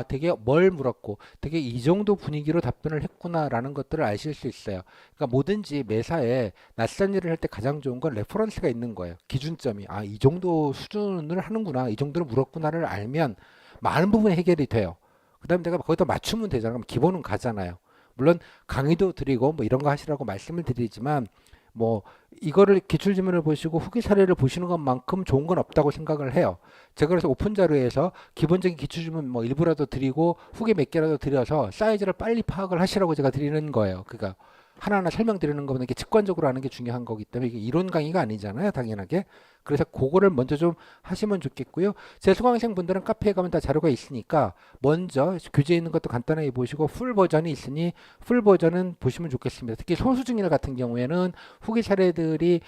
되게 뭘 물었고 되게 이 정도 분위기로 답변을 했구나라는 것들을 아실 수 있어요. 그러니까 뭐든지 매사에 낯선 일을 할 때 가장 좋은 건 레퍼런스가 있는 거예요. 기준점이 이 정도 수준을 하는구나, 이 정도를 물었구나를 알면 많은 부분이 해결이 돼요. 그다음에 내가 거기다 맞추면 되잖아. 그럼 기본은 가잖아요. 물론 강의도 드리고 뭐 이런 거 하시라고 말씀을 드리지만 뭐 이거를 기출 지문을 보시고 후기 사례를 보시는 것만큼 좋은 건 없다고 생각을 해요. 제가 그래서 오픈 자료에서 기본적인 기출 지문 뭐 일부라도 드리고 후기 몇 개라도 드려서 사이즈를 빨리 파악을 하시라고 제가 드리는 거예요. 그러니까 하나하나 설명드리는 것보다 이렇게 직관적으로 하는 게 중요한 거기 때문에 이게 이론 강의가 아니잖아요, 당연하게. 그래서 그거를 먼저 좀 하시면 좋겠고요. 제 수강생 분들은 카페에 가면 다 자료가 있으니까 먼저 교재에 있는 것도 간단하게 보시고 풀 버전이 있으니 풀 버전은 보시면 좋겠습니다. 특히 소수증일 같은 경우에는 후기 사례들이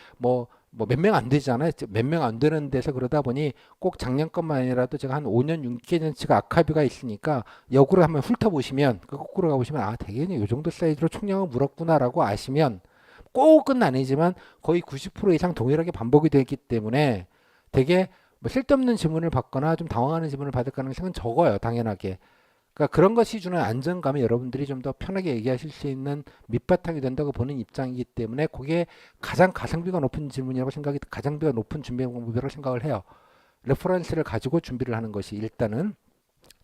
몇 명 안 되잖아요. 몇 명 안 되는 데서 그러다 보니 꼭 작년 것만 아니라도 제가 한 5년, 6개년치가 아카이브가 있으니까 역으로 한번 훑어보시면, 거꾸로 가보시면, 대개는 이 정도 사이즈로 총량을 물었구나라고 아시면 꼭은 아니지만 거의 90% 이상 동일하게 반복이 되기 때문에 되게 뭐 쓸데없는 질문을 받거나 좀 당황하는 질문을 받을 가능성은 적어요. 당연하게. 그러니까 그런 것이 주는 안정감이 여러분들이 좀 더 편하게 얘기하실 수 있는 밑바탕이 된다고 보는 입장이기 때문에 그게 가장 가성비가 높은 질문이라고 생각이 가성비가 높은 준비 방법이라고 생각을 해요. 레퍼런스를 가지고 준비를 하는 것이 일단은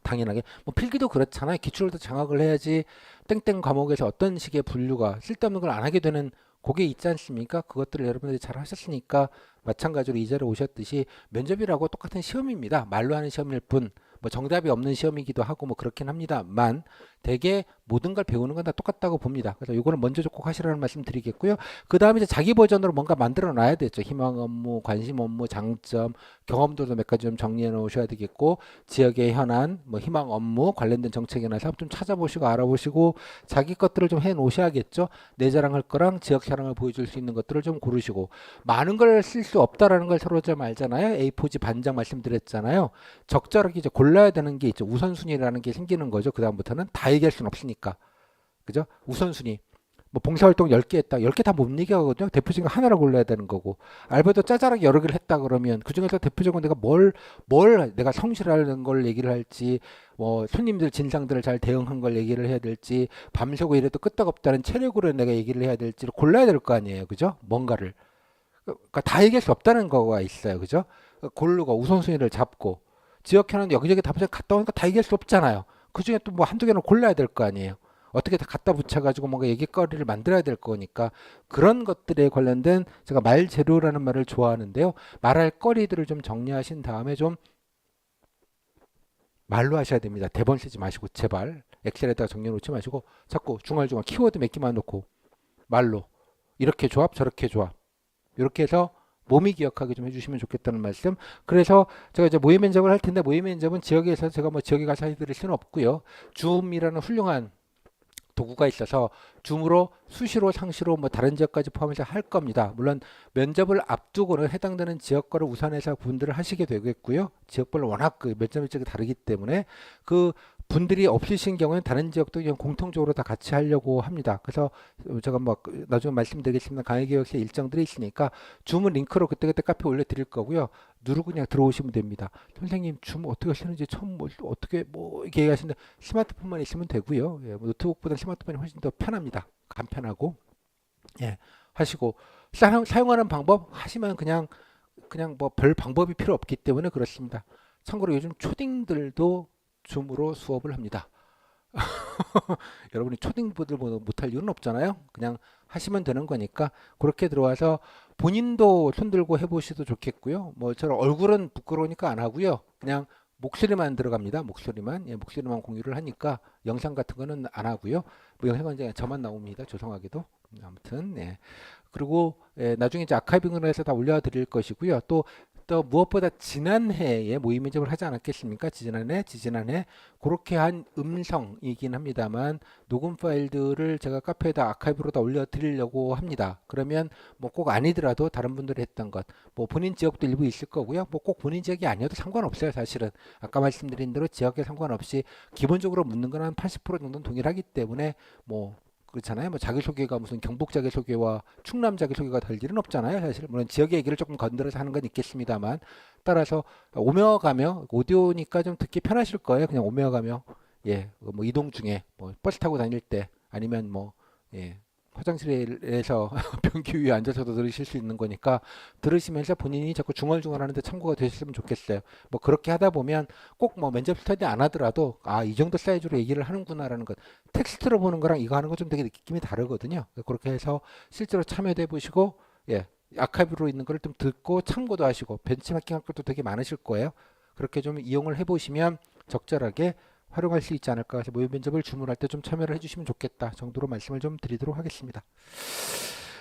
당연하게 뭐 필기도 그렇잖아요. 기출도 장악을 해야지 땡땡 과목에서 어떤 식의 분류가 쓸데없는 걸 안 하게 되는 그게 있지 않습니까? 그것들을 여러분들이 잘 하셨으니까 마찬가지로 이 자리에 오셨듯이 면접이라고 똑같은 시험입니다. 말로 하는 시험일 뿐 뭐 정답이 없는 시험이기도 하고 뭐 그렇긴 합니다만 되게 모든 걸 배우는 건 다 똑같다고 봅니다. 그래서 이거는 먼저 꼭 하시라는 말씀 드리겠고요. 그 다음에 이제 자기 버전으로 뭔가 만들어 놔야 되죠. 희망 업무, 관심 업무, 장점, 경험도도 몇 가지 좀 정리해 놓으셔야 되겠고, 지역의 현안, 뭐 희망 업무 관련된 정책이나 사업 좀 찾아보시고 알아보시고 자기 것들을 좀 해 놓으셔야겠죠. 내 자랑할 거랑 지역 자랑을 보여줄 수 있는 것들을 좀 고르시고, 많은 걸 쓸 수 없다라는 걸 서로 좀 알잖아요. A4지 반장 말씀드렸잖아요. 적절하게 이제 골라야 되는 게 있죠. 우선순위라는 게 생기는 거죠. 그 다음부터는 다 얘기할 수는 없으니까. 그죠? 우선순위. 뭐 봉사활동 10개 했다. 10개 다 못 얘기하거든요. 대표적인 거 하나를 골라야 되는 거고. 알바도 짜잘하게 여러 개를 했다 그러면 그중에서 대표적으로 내가 뭘 내가 성실하는 걸 얘기를 할지, 뭐 손님들 진상들을 잘 대응한 걸 얘기를 해야 될지, 밤새고 이래도 끄떡없다는 체력으로 내가 얘기를 해야 될지를 골라야 될 거 아니에요. 그죠? 뭔가를. 그러니까 다 얘기할 수 없다는 거가 있어요. 그죠? 고르고 우선순위를 잡고 지역 현안 여기저기 다 갔다 오니까 다 얘기할 수 없잖아요. 그중에 또 뭐 한두 개는 골라야 될 거 아니에요. 어떻게 다 갖다 붙여가지고 뭔가 얘기거리를 만들어야 될 거니까 그런 것들에 관련된 제가 말 재료라는 말을 좋아하는데요. 말할 거리들을 좀 정리하신 다음에 좀 말로 하셔야 됩니다. 대본 쓰지 마시고 제발 엑셀에다가 정리해 놓지 마시고 자꾸 중얼중얼 키워드 몇 개만 놓고 말로 이렇게 조합 저렇게 조합 이렇게 해서 몸이 기억하게 좀 해주시면 좋겠다는 말씀. 그래서 제가 이제 모의 면접을 할 텐데 모의 면접은 지역에서 제가 뭐 지역에 가서 해드릴 수는 없고요. 줌이라는 훌륭한 도구가 있어서 줌으로 수시로 상시로 뭐 다른 지역까지 포함해서 할 겁니다. 물론 면접을 앞두고는 해당되는 지역 거를 우선해서 분들을 하시게 되겠고요. 지역별로 워낙 그 면접 일정이 다르기 때문에 그 분들이 없으신 경우에는 다른 지역도 그냥 공통적으로 다 같이 하려고 합니다. 그래서 제가 뭐 나중에 말씀드리겠습니다. 강의계획서 일정들이 있으니까 줌은 링크로 그때그때 카페 올려드릴 거고요. 누르고 그냥 들어오시면 됩니다. 선생님 줌 어떻게 하시는지 처음 뭐 어떻게 뭐 이렇게 얘기하시는데 스마트폰만 있으면 되고요. 예, 뭐 노트북보다 스마트폰이 훨씬 더 편합니다. 간편하고 예, 하시고 사용하는 방법 하시면 그냥 뭐 별 방법이 필요 없기 때문에 그렇습니다. 참고로 요즘 초딩들도 줌으로 수업을 합니다. 여러분이 초딩부들 못할 이유는 없잖아요. 그냥 하시면 되는 거니까 그렇게 들어와서 본인도 손들고 해보셔도 좋겠고요. 뭐 저는 얼굴은 부끄러우니까 안 하고요. 그냥 목소리만 들어갑니다. 목소리만 예, 목소리만 공유를 하니까 영상 같은 거는 안 하고요. 뭐 영상은 이제 저만 나옵니다. 죄송하게도 아무튼 예. 그리고 예, 나중에 이제 아카이빙을 해서 다 올려드릴 것이고요. 또 무엇보다 지난해에 모의 면접을 하지 않았겠습니까? 지지난해 그렇게 한 음성이긴 합니다만 녹음 파일들을 제가 카페에다 아카이브로 다 올려드리려고 합니다. 그러면 뭐 꼭 아니더라도 다른 분들이 했던 것, 뭐 본인 지역도 일부 있을 거고요. 뭐 꼭 본인 지역이 아니어도 상관없어요. 사실은 아까 말씀드린 대로 지역에 상관없이 기본적으로 묻는 건 한 80% 정도는 동일하기 때문에 뭐 그렇잖아요. 뭐 자기소개가 무슨 경북 자기소개와 충남 자기소개가 될 일은 없잖아요. 사실 물론 지역의 얘기를 조금 건드려서 하는 건 있겠습니다만 따라서 오며 가며 오디오니까 좀 듣기 편하실 거예요. 그냥 오며 가며 예, 뭐 이동 중에 뭐 버스 타고 다닐 때 아니면 뭐 예, 화장실에서 변기 위에 앉아서도 들으실 수 있는 거니까 들으시면서 본인이 자꾸 중얼중얼하는데 참고가 되셨으면 좋겠어요. 뭐 그렇게 하다 보면 꼭 뭐 면접 스터디 안 하더라도 아, 이 정도 사이즈로 얘기를 하는구나라는 것 텍스트로 보는 거랑 이거 하는 거 좀 되게 느낌이 다르거든요. 그렇게 해서 실제로 참여도 해보시고 예, 아카이브로 있는 거를 좀 듣고 참고도 하시고 벤치마킹 할 것도 되게 많으실 거예요. 그렇게 좀 이용을 해보시면 적절하게 활용할 수 있지 않을까 해서 모의 면접을 주문할 때 좀 참여를 해주시면 좋겠다 정도로 말씀을 좀 드리도록 하겠습니다.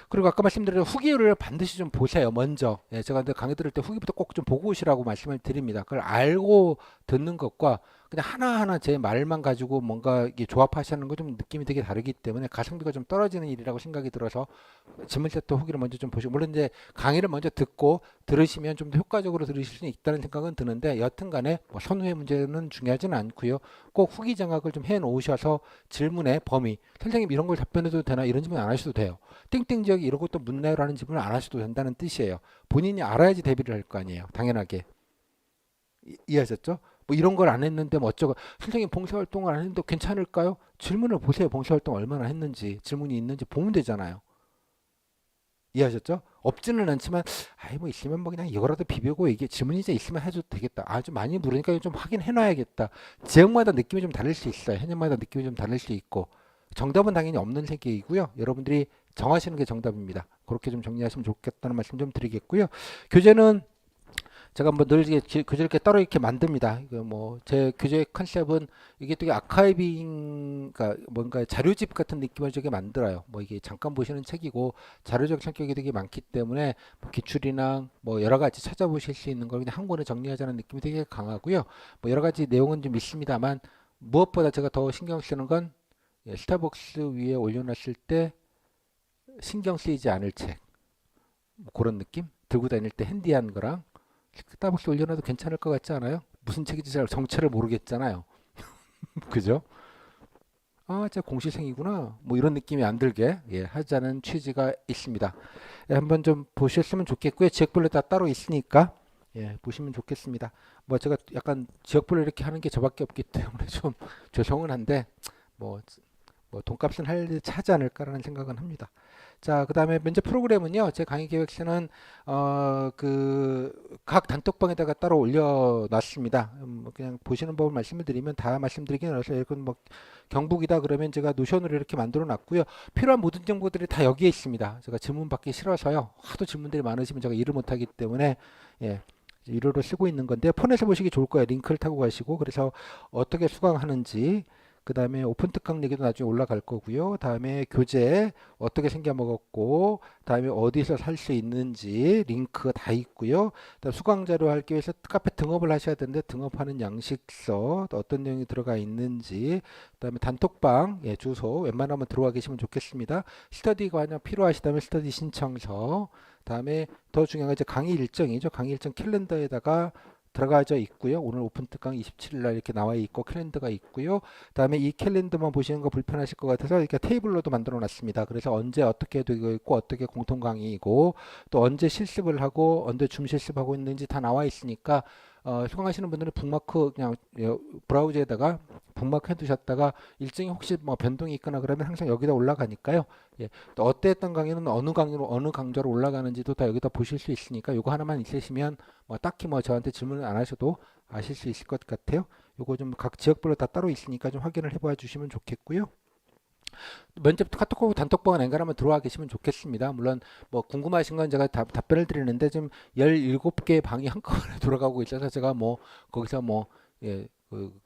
그리고 아까 말씀드린 후기를 반드시 좀 보세요. 먼저 예, 제가 강의 들을 때 후기부터 꼭 좀 보고 오시라고 말씀을 드립니다. 그걸 알고 듣는 것과 그냥 하나하나 제 말만 가지고 뭔가 이게 조합하시는 거 좀 느낌이 되게 다르기 때문에 가성비가 좀 떨어지는 일이라고 생각이 들어서 질문 세트 후기를 먼저 좀 보시고 물론 이제 강의를 먼저 듣고 들으시면 좀 더 효과적으로 들으실 수 있다는 생각은 드는데 여튼간에 뭐 선후의 문제는 중요하지는 않고요. 꼭 후기 장악을 좀 해놓으셔서 질문의 범위 선생님 이런 걸 답변해도 되나 이런 질문 안 하셔도 돼요. 땡땡 지역이 이런 것도 묻나요라는 질문을 안 하셔도 된다는 뜻이에요. 본인이 알아야지 대비를 할 거 아니에요. 당연하게 이해하셨죠? 뭐 이런 걸 안 했는데 뭐 어쩌고 선생님 봉사활동을 안 했는데 괜찮을까요? 질문을 보세요. 봉사활동 얼마나 했는지 질문이 있는지 보면 되잖아요. 이해하셨죠? 없지는 않지만 아이 뭐 있으면 뭐 그냥 이거라도 비비고 이게 질문이 이제 있으면 해도 되겠다. 아 좀 많이 물으니까 좀 확인해 놔야겠다. 지역마다 느낌이 좀 다를 수 있어요. 현역마다 느낌이 좀 다를 수 있고 정답은 당연히 없는 세계이고요. 여러분들이 정하시는 게 정답입니다. 그렇게 좀 정리하시면 좋겠다는 말씀 좀 드리겠고요. 교재는 제가 뭐 늘 교재 이렇게 따로 이렇게 만듭니다. 이거 뭐 제 교재 컨셉은 이게 되게 아카이빙, 그러니까 뭔가 자료집 같은 느낌을 되게 만들어요. 뭐 이게 잠깐 보시는 책이고 자료적 성격이 되게 많기 때문에 뭐 기출이나 뭐 여러 가지 찾아보실 수 있는 걸 그냥 한 권에 정리하자는 느낌이 되게 강하고요. 뭐 여러 가지 내용은 좀 있습니다만 무엇보다 제가 더 신경 쓰는 건 스타벅스 위에 올려놨을 때 신경 쓰이지 않을 책, 뭐 그런 느낌? 들고 다닐 때 핸디한 거랑 스타벅스 올려놔도 괜찮을 것 같지 않아요? 무슨 책인지 잘 정체를 모르겠잖아요. 그죠? 아, 진짜 공시생이구나. 뭐 이런 느낌이 안 들게 하자는 취지가 있습니다. 한번 좀 보셨으면 좋겠고요. 지역별로 다 따로 있으니까 보시면 좋겠습니다. 뭐 제가 약간 지역별로 이렇게 하는 게 저밖에 없기 때문에 좀 죄송은 한데 뭐 돈값은 하지 않을까라는 생각은 합니다. 자, 그다음에 면접 프로그램은요. 제 강의 계획서는 그 각 단톡방에다가 따로 올려놨습니다. 그냥 보시는 법을 말씀을 드리면 다 말씀드리긴 어려서 이건 뭐 경북이다 그러면 제가 노션으로 이렇게 만들어 놨고요. 필요한 모든 정보들이 다 여기에 있습니다. 제가 질문 받기 싫어서요. 하도 질문들이 많으시면 제가 일을 못하기 때문에 예. 유료로 쓰고 있는 건데 폰에서 보시기 좋을 거예요. 링크를 타고 가시고 그래서 어떻게 수강하는지 그 다음에 오픈 특강 얘기도 나중에 올라갈 거고요. 다음에 교재 어떻게 생겨 먹었고, 다음에 어디서 살 수 있는지 링크가 다 있고요. 그다음 수강 자료 하기 위해서 카페 등업을 하셔야 되는데 등업하는 양식서 또 어떤 내용이 들어가 있는지, 그다음에 단톡방 주소 웬만하면 들어와 계시면 좋겠습니다. 스터디 관련 필요하시다면 스터디 신청서, 다음에 더 중요한 건 이제 강의 일정이죠. 강의 일정 캘린더에다가 들어가져 있고요. 오늘 오픈 특강 27일 날 이렇게 나와 있고 캘린더가 있고요. 그다음에 이 캘린더만 보시는 거 불편하실 것 같아서 이렇게 테이블로도 만들어 놨습니다. 그래서 언제 어떻게 되고 있고 어떻게 공통 강의이고 또 언제 실습을 하고 언제 줌 실습하고 있는지 다 나와 있으니까 수강하시는 분들은 북마크 그냥 브라우저에다가 북마크 해두셨다가 일정이 혹시 뭐 변동이 있거나 그러면 항상 여기다 올라가니까요. 또 어땠던 강의는 어느 강의로 어느 강좌로 올라가는지도 다 여기다 보실 수 있으니까 요거 하나만 있으시면 뭐 딱히 뭐 저한테 질문을 안 하셔도 아실 수 있을 것 같아요. 요거 좀 각 지역별로 다 따로 있으니까 좀 확인을 해봐 주시면 좋겠고요. 면접 카톡하고 단톡방은 엔간하면 들어와 계시면 좋겠습니다. 물론 뭐 궁금하신 건 제가 답변을 드리는데 지금 17개 방이 한꺼번에 돌아가고 있어서 제가 뭐 거기서 뭐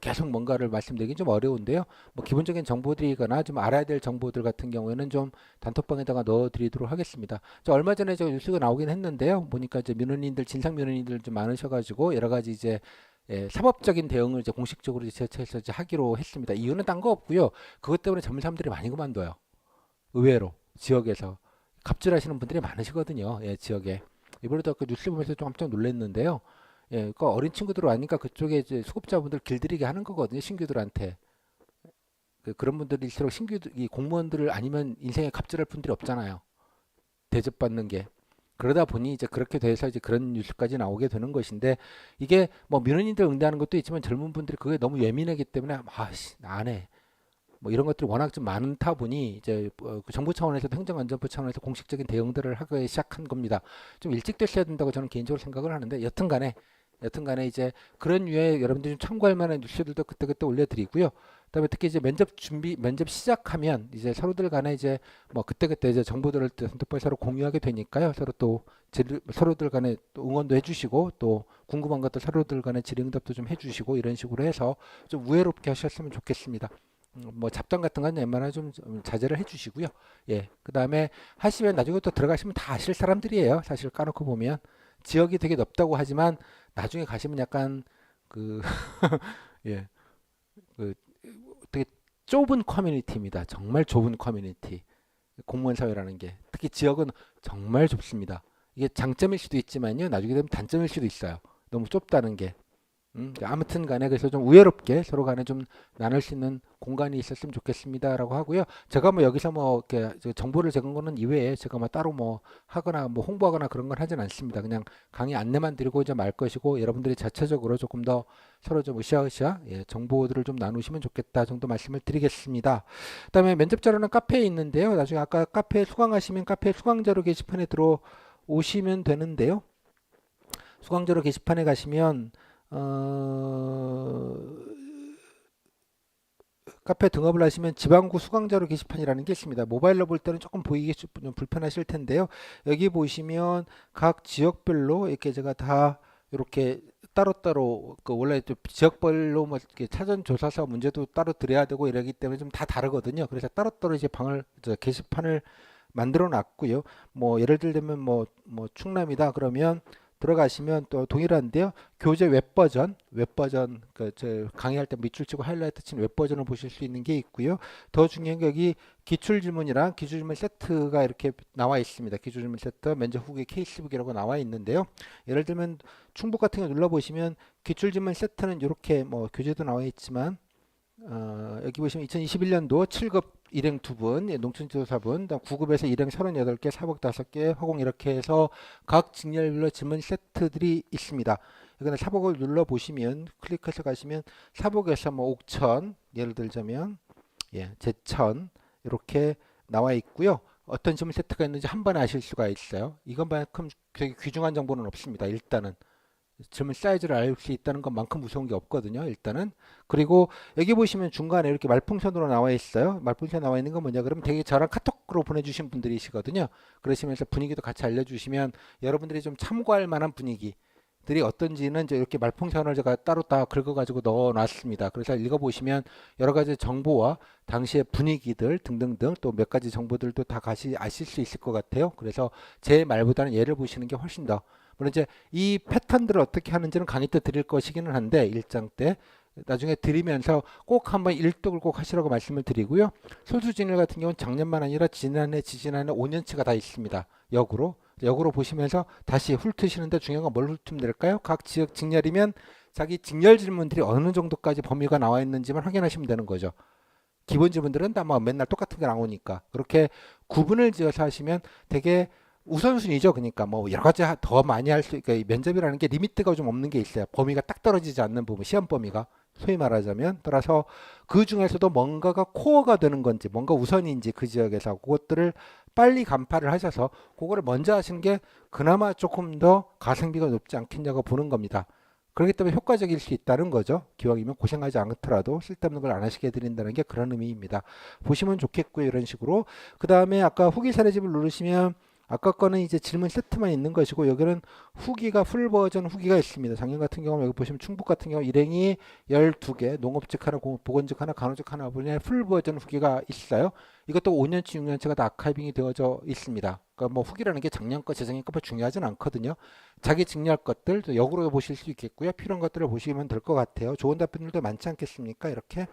계속 뭔가를 말씀드리긴 좀 어려운데요. 뭐 기본적인 정보들이거나 좀 알아야 될 정보들 같은 경우에는 좀 단톡방에다가 넣어드리도록 하겠습니다. 저 얼마 전에 저 뉴스가 나오긴 했는데요. 보니까 이제 민원인들 진상 민원인들 좀 많으셔가지고 여러 가지 이제 사법적인 대응을 이제 공식적으로 제처해서 이제 하기로 했습니다. 이유는 딴 거 없고요. 그것 때문에 젊은 사람들이 많이 그만둬요. 의외로 지역에서 갑질하시는 분들이 많으시거든요. 지역에. 이번에도 그 뉴스 보면서 좀 깜짝 놀랐는데요. 그 어린 친구들 아니까 그쪽에 이제 수급자분들 길들이게 하는 거거든요. 신규들한테. 그런 분들일수록 이 공무원들을 아니면 인생에 갑질할 분들이 없잖아요. 대접받는 게. 그러다 보니 이제 그렇게 돼서 이제 그런 뉴스까지 나오게 되는 것인데 이게 뭐 민원인들 응대하는 것도 있지만 젊은 분들이 그게 너무 예민하기 때문에 아씨 나 안 해. 뭐 이런 것들이 워낙 좀 많다 보니 이제 그 정부 차원에서도 행정안전부 차원에서 공식적인 대응들을 하기 시작한 겁니다. 좀 일찍 됐어야 된다고 저는 개인적으로 생각을 하는데 여튼간에 이제 그런 류의 여러분들이 좀 참고할 만한 뉴스들도 그때그때 올려드리고요. 그다음에 특히 이제 면접 시작하면 이제 서로들 간에 이제 뭐 그때그때 이제 정보들을 핸드폰 서로 공유하게 되니까요. 서로 또 서로들 간에 또 응원도 해주시고 또 궁금한 것도 서로들 간에 질의응답도 좀 해주시고 이런 식으로 해서 좀 우애롭게 하셨으면 좋겠습니다. 뭐 잡담 같은 건 웬만하면 좀 자제를 해주시고요. 그다음에 하시면 나중에 또 들어가시면 다 아실 사람들이에요. 사실 까놓고 보면 지역이 되게 넓다고 하지만 나중에 가시면 약간 그 예, 그 되게 좁은 커뮤니티입니다. 정말 좁은 커뮤니티. 공무원 사회라는 게 특히 지역은 정말 좁습니다. 이게 장점일 수도 있지만요. 나중에 되면 단점일 수도 있어요. 너무 좁다는 게. 아무튼 간에 그래서 좀 우애롭게 서로 간에 좀 나눌 수 있는 공간이 있었으면 좋겠습니다라고 하고요. 제가 뭐 여기서 뭐 이렇게 정보를 제공하는 거는 이외에 제가 뭐 따로 뭐 하거나 뭐 홍보하거나 그런 건 하진 않습니다. 그냥 강의 안내만 드리고 이제 말 것이고 여러분들이 자체적으로 조금 더 서로 좀 으쌰으쌰 정보들을 좀 나누시면 좋겠다 정도 말씀을 드리겠습니다. 그다음에 면접 자료는 카페에 있는데요. 나중에 아까 카페 수강하시면 카페 수강자료 게시판에 들어오시면 되는데요. 수강자료 게시판에 가시면 어, 카페 등업을 하시면 지방구 수강자료 게시판이라는 게 있습니다. 모바일로 볼 때는 조금 보이기 좀 불편하실 텐데요. 여기 보시면 각 지역별로 이렇게 제가 다 이렇게 따로따로 그 원래 좀 지역별로 뭐 이렇게 사전 조사서 문제도 따로 드려야 되고 이러기 때문에 좀 다 다르거든요. 그래서 따로따로 이제 게시판을 만들어 놨고요. 뭐 예를 들면 뭐 충남이다 그러면 들어가시면 또 동일한데요. 교재 웹버전 그저 강의할 때 밑줄 치고 하이라이트 친 웹버전을 보실 수 있는 게 있고요. 더 중요한 게 여기 기출질문이랑 기출질문 세트가 이렇게 나와 있습니다. 기출질문 세트, 면접 후기 케이스북이라고 나와 있는데요. 예를 들면 충북 같은 거 눌러 보시면 기출질문 세트는 이렇게 뭐 교재도 나와 있지만 여기 보시면 2021년도 7급 일행 2분, 농촌지도사분, 9급에서 일행 38개, 사복 5개, 허공 이렇게 해서 각 직렬별로 질문 세트들이 있습니다. 이거는 사복을 눌러 보시면 클릭해서 가시면 사복에서 뭐 옥천 예를 들자면 제천 이렇게 나와 있고요. 어떤 질문 세트가 있는지 한 번에 아실 수가 있어요. 이것만큼 되게 귀중한 정보는 없습니다. 일단은 질문 사이즈를 알 수 있다는 것만큼 무서운 게 없거든요. 일단은. 그리고 여기 보시면 중간에 이렇게 말풍선으로 나와 있어요. 말풍선 나와 있는 건 뭐냐 그러면 되게 저랑 카톡으로 보내주신 분들이시거든요. 그러시면서 분위기도 같이 알려주시면 여러분들이 좀 참고할 만한 분위기들이 어떤지는 이제 이렇게 말풍선을 제가 따로 다 긁어가지고 넣어놨습니다. 그래서 읽어보시면 여러 가지 정보와 당시의 분위기들 등등등 또 몇 가지 정보들도 다 같이 아실 수 있을 것 같아요. 그래서 제 말보다는 얘를 보시는 게 훨씬 더 물론 이제 이 패턴들을 어떻게 하는지는 강의 때 드릴 것이기는 한데 일장 때 나중에 드리면서 꼭 한번 일독을 꼭 하시라고 말씀을 드리고요. 소수진일 같은 경우는 작년만 아니라 지난해, 지지난해 5년치가 다 있습니다. 역으로 보시면서 다시 훑으시는데 중요한 건 뭘 훑으면 될까요? 각 지역 직렬이면 자기 직렬 질문들이 어느 정도까지 범위가 나와 있는지만 확인하시면 되는 거죠. 기본 질문들은 다 뭐 맨날 똑같은 게 나오니까 그렇게 구분을 지어서 하시면 되게 우선순위죠. 그러니까 뭐 여러 가지 더 많이 할 수, 그러니까 면접이라는 게 리미트가 좀 없는 게 있어요. 범위가 딱 떨어지지 않는 부분, 시험 범위가 소위 말하자면 따라서 그 중에서도 뭔가가 코어가 되는 건지, 뭔가 우선인지 그 지역에서 그것들을 빨리 간파를 하셔서 그거를 먼저 하시는 게 그나마 조금 더 가성비가 높지 않겠냐고 보는 겁니다. 그렇기 때문에 효과적일 수 있다는 거죠. 기왕이면 고생하지 않더라도 쓸데없는 걸 안 하시게 해드린다는 게 그런 의미입니다. 보시면 좋겠고요. 이런 식으로. 그 다음에 아까 후기 사례집을 누르시면 아까 거는 이제 질문 세트만 있는 것이고 여기는 후기가 풀 버전 후기가 있습니다. 작년 같은 경우 여기 보시면 충북 같은 경우 일행이 12개, 농업직 하나, 보건직 하나, 간호직 하나 분의 풀 버전 후기가 있어요. 이것도 5년치, 6년치가 다 아카이빙이 되어져 있습니다. 그러니까 뭐 후기라는 게 작년 거, 재작년 거 중요하진 않거든요. 자기 직렬 것들 역으로 보실 수 있겠고요. 필요한 것들을 보시면 될 것 같아요. 좋은 답변들도 많지 않겠습니까? 이렇게.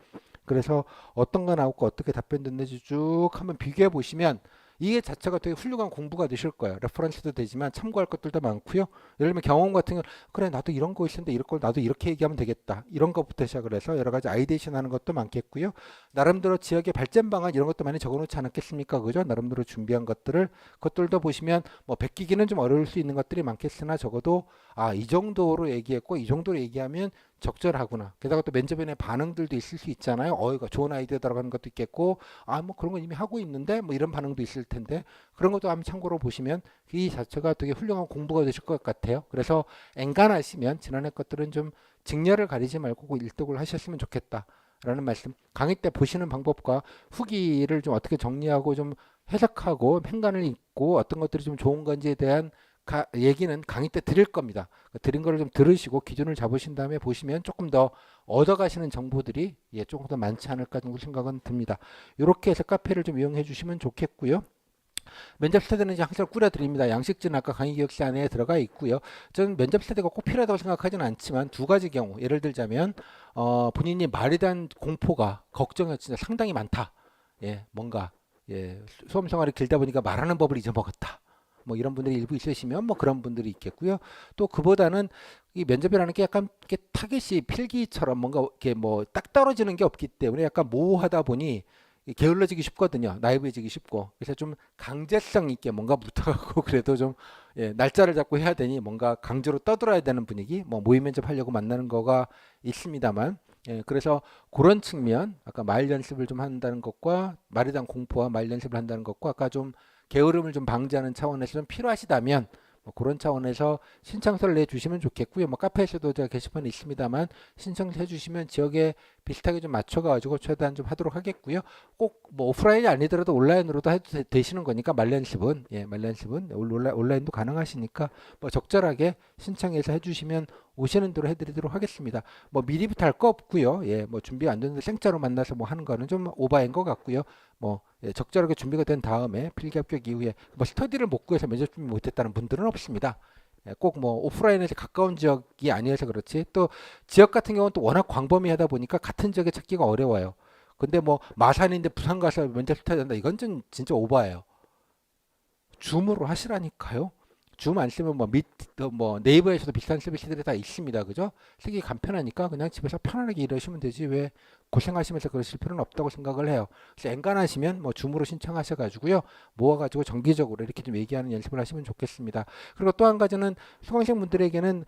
그래서 어떤 거 나오고 어떻게 답변 됐는지 쭉 한번 비교해 보시면 이게 자체가 되게 훌륭한 공부가 되실 거예요. 레퍼런스도 되지만 참고할 것들도 많고요. 예를 들면 경험 같은 경우 그래 나도 이런 거 있었는데 이럴 걸 나도 이렇게 얘기하면 되겠다. 이런 것부터 시작을 해서 여러 가지 아이데이션 하는 것도 많겠고요. 나름대로 지역의 발전 방안 이런 것도 많이 적어놓지 않았겠습니까? 그죠? 나름대로 준비한 것들을 그것들도 보시면 뭐 베끼기는 좀 어려울 수 있는 것들이 많겠으나 적어도 이 정도로 얘기했고 이 정도로 얘기하면 적절하구나. 게다가 또 면접에 반응들도 있을 수 있잖아요. 이거 좋은 아이디어 들어가는 것도 있겠고, 뭐 그런 거 이미 하고 있는데, 뭐 이런 반응도 있을 텐데, 그런 것도 한번 참고로 보시면 이 자체가 되게 훌륭한 공부가 되실 것 같아요. 그래서 엔간하시면 지난해 것들은 좀 직렬을 가리지 말고 일독을 하셨으면 좋겠다. 라는 말씀. 강의 때 보시는 방법과 후기를 좀 어떻게 정리하고 좀 해석하고 행간을 읽고 어떤 것들이 좀 좋은 건지에 대한 얘기는 강의 때 드릴 겁니다. 드린 거를 좀 들으시고 기준을 잡으신 다음에 보시면 조금 더 얻어가시는 정보들이 조금 더 많지 않을까 정도 생각은 듭니다. 이렇게 해서 카페를 좀 이용해 주시면 좋겠고요. 면접 세대는 이제 항상 꾸려드립니다. 양식지는 아까 강의 기억시 안에 들어가 있고요. 저는 면접 세대가 꼭 필요하다고 생각하지는 않지만 두 가지 경우 예를 들자면 본인이 말에 대한 공포가 걱정이 진짜 상당히 많다. 뭔가 수험 생활이 길다 보니까 말하는 법을 잊어먹었다. 뭐 이런 분들이 일부 있으시면 뭐 그런 분들이 있겠고요. 또 그보다는 이 면접이라는 게 약간 이렇게 타겟이 필기처럼 뭔가 이렇게 뭐 딱 떨어지는 게 없기 때문에 약간 모호하다 보니 게을러지기 쉽거든요. 나이브해지기 쉽고. 그래서 좀 강제성 있게 뭔가 붙어가고 그래도 좀 날짜를 잡고 해야 되니 뭔가 강제로 떠들어야 되는 분위기. 뭐 모의 면접하려고 만나는 거가 있습니다만. 그래서 그런 측면, 아까 말 연습을 좀 한다는 것과 말에 대한 공포와 말 연습을 한다는 것과 아까 좀 게으름을 좀 방지하는 차원에서 좀 필요하시다면 뭐 그런 차원에서 신청서를 내주시면 좋겠고요. 뭐 카페에서도 제가 게시판에 있습니다만 신청해 주시면 지역에 비슷하게 좀 맞춰가지고 최대한 좀 하도록 하겠고요. 꼭 뭐 오프라인이 아니더라도 온라인으로도 해도 되시는 거니까 말년습은 말년습은 온라인도 가능하시니까 뭐 적절하게 신청해서 해주시면 오시는 대로 해드리도록 하겠습니다. 뭐 미리부터 할 거 없고요. 뭐 준비 안 됐는데 생짜로 만나서 뭐 하는 거는 좀 오바인 것 같고요. 뭐 적절하게 준비가 된 다음에 필기 합격 이후에 뭐 스터디를 못 구해서 면접 준비 못했다는 분들은 없습니다. 꼭 뭐 오프라인에서 가까운 지역이 아니어서 그렇지 또 지역 같은 경우는 또 워낙 광범위하다 보니까 같은 지역에 찾기가 어려워요. 근데 뭐 마산인데 부산 가서 면접 스터디 한다 이건 좀 진짜 오바예요. 줌으로 하시라니까요. 줌 안 쓰면 뭐 네이버에서도 비슷한 서비스들이 다 있습니다. 그죠? 쓰기 간편하니까 그냥 집에서 편안하게 일하시면 되지 왜 고생하시면서 그러실 필요는 없다고 생각을 해요. 그래서 엔간하시면 뭐 줌으로 신청하셔가지고요. 모아가지고 정기적으로 이렇게 좀 얘기하는 연습을 하시면 좋겠습니다. 그리고 또 한 가지는 수강생 분들에게는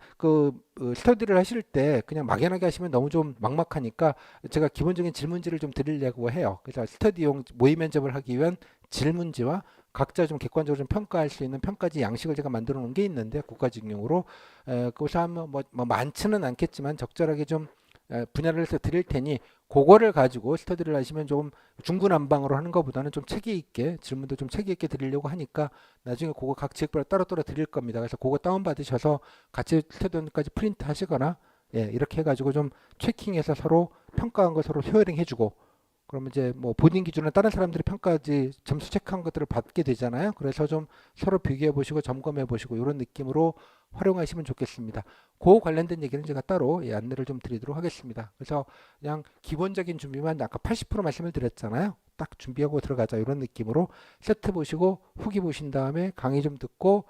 스터디를 하실 때 그냥 막연하게 하시면 너무 좀 막막하니까 제가 기본적인 질문지를 좀 드리려고 해요. 그래서 스터디용 모의 면접을 하기 위한 질문지와 각자 좀 객관적으로 좀 평가할 수 있는 평가지 양식을 제가 만들어 놓은 게 있는데 국가직용으로 그것을 하면 뭐 많지는 않겠지만 적절하게 좀 분야를 해서 드릴 테니 그거를 가지고 스터디를 하시면 좀 중구난방으로 하는 것보다는 좀 체계 있게 질문도 좀 체계 있게 드리려고 하니까 나중에 그거 각 지역별로 따로따로 드릴 겁니다. 그래서 그거 다운 받으셔서 같이 스터디까지 프린트 하시거나 이렇게 해가지고 좀 체킹해서 서로 평가한 거 서로 효ering 해주고 그러면 이제 뭐 본인 기준으로 다른 사람들이 평가지 점수 체크한 것들을 받게 되잖아요. 그래서 좀 서로 비교해 보시고 점검해 보시고 이런 느낌으로 활용하시면 좋겠습니다. 그 관련된 얘기는 제가 따로 안내를 좀 드리도록 하겠습니다. 그래서 그냥 기본적인 준비만 아까 80% 말씀을 드렸잖아요. 딱 준비하고 들어가자 이런 느낌으로 세트 보시고 후기 보신 다음에 강의 좀 듣고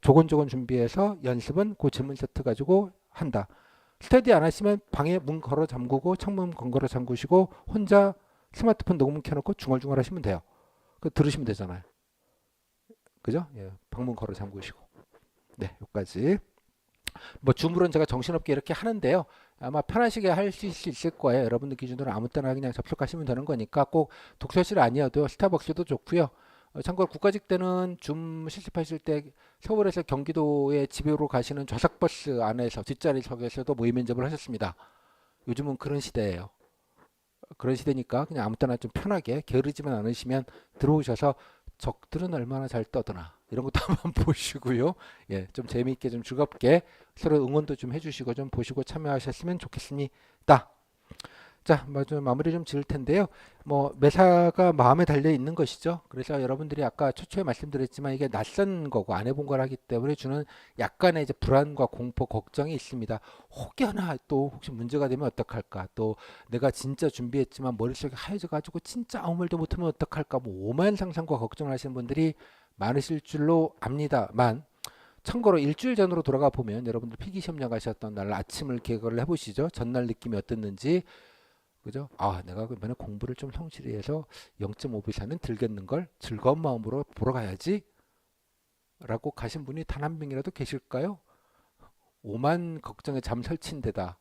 조곤조곤 준비해서 연습은 그 질문 세트 가지고 한다. 스터디 안 하시면 방에 문 걸어 잠그고 창문 걸어 잠그시고 혼자 스마트폰 녹음 켜놓고 중얼중얼 하시면 돼요. 그 들으시면 되잖아요. 그죠? 방문 걸어 잠그시고. 네, 여기까지. 뭐 줌으로는 제가 정신없게 이렇게 하는데요. 아마 편하시게 할 수 있을 거예요. 여러분들 기준으로 아무 때나 그냥 접속하시면 되는 거니까 꼭 독서실 아니어도 스타벅스도 좋고요. 참고로 국가직 때는 줌 실습하실 때 서울에서 경기도에 집으로 가시는 좌석버스 안에서 뒷자리석에서도 모의 면접을 하셨습니다. 요즘은 그런 시대예요. 그런 시대니까 그냥 아무 때나 좀 편하게 게으르지만 않으시면 들어오셔서 적들은 얼마나 잘 떠드나 이런 것도 한번 보시고요. 좀 재미있게 좀 즐겁게 서로 응원도 좀 해주시고 좀 보시고 참여하셨으면 좋겠습니다. 자, 마무리 좀 지을 텐데요. 뭐 매사가 마음에 달려 있는 것이죠. 그래서 여러분들이 아까 초초에 말씀드렸지만 이게 낯선 거고 안 해본 거라기 때문에 주는 약간의 이제 불안과 공포, 걱정이 있습니다. 혹여나 또 혹시 문제가 되면 어떡할까? 또 내가 진짜 준비했지만 머릿속이 하얘져 가지고 진짜 아무 말도 못하면 어떡할까? 뭐 오만 상상과 걱정을 하시는 분들이 많으실 줄로 압니다만 참고로 일주일 전으로 돌아가 보면 여러분들 필기시험 나가셨던 날 아침을 계획을 해보시죠. 전날 느낌이 어땠는지 그죠? 아, 내가 그러면 공부를 좀 성실히 해서 0.5비사는 들겠는 걸 즐거운 마음으로 보러 가야지 라고 가신 분이 단 한 명이라도 계실까요? 오만 걱정에 잠 설친 데다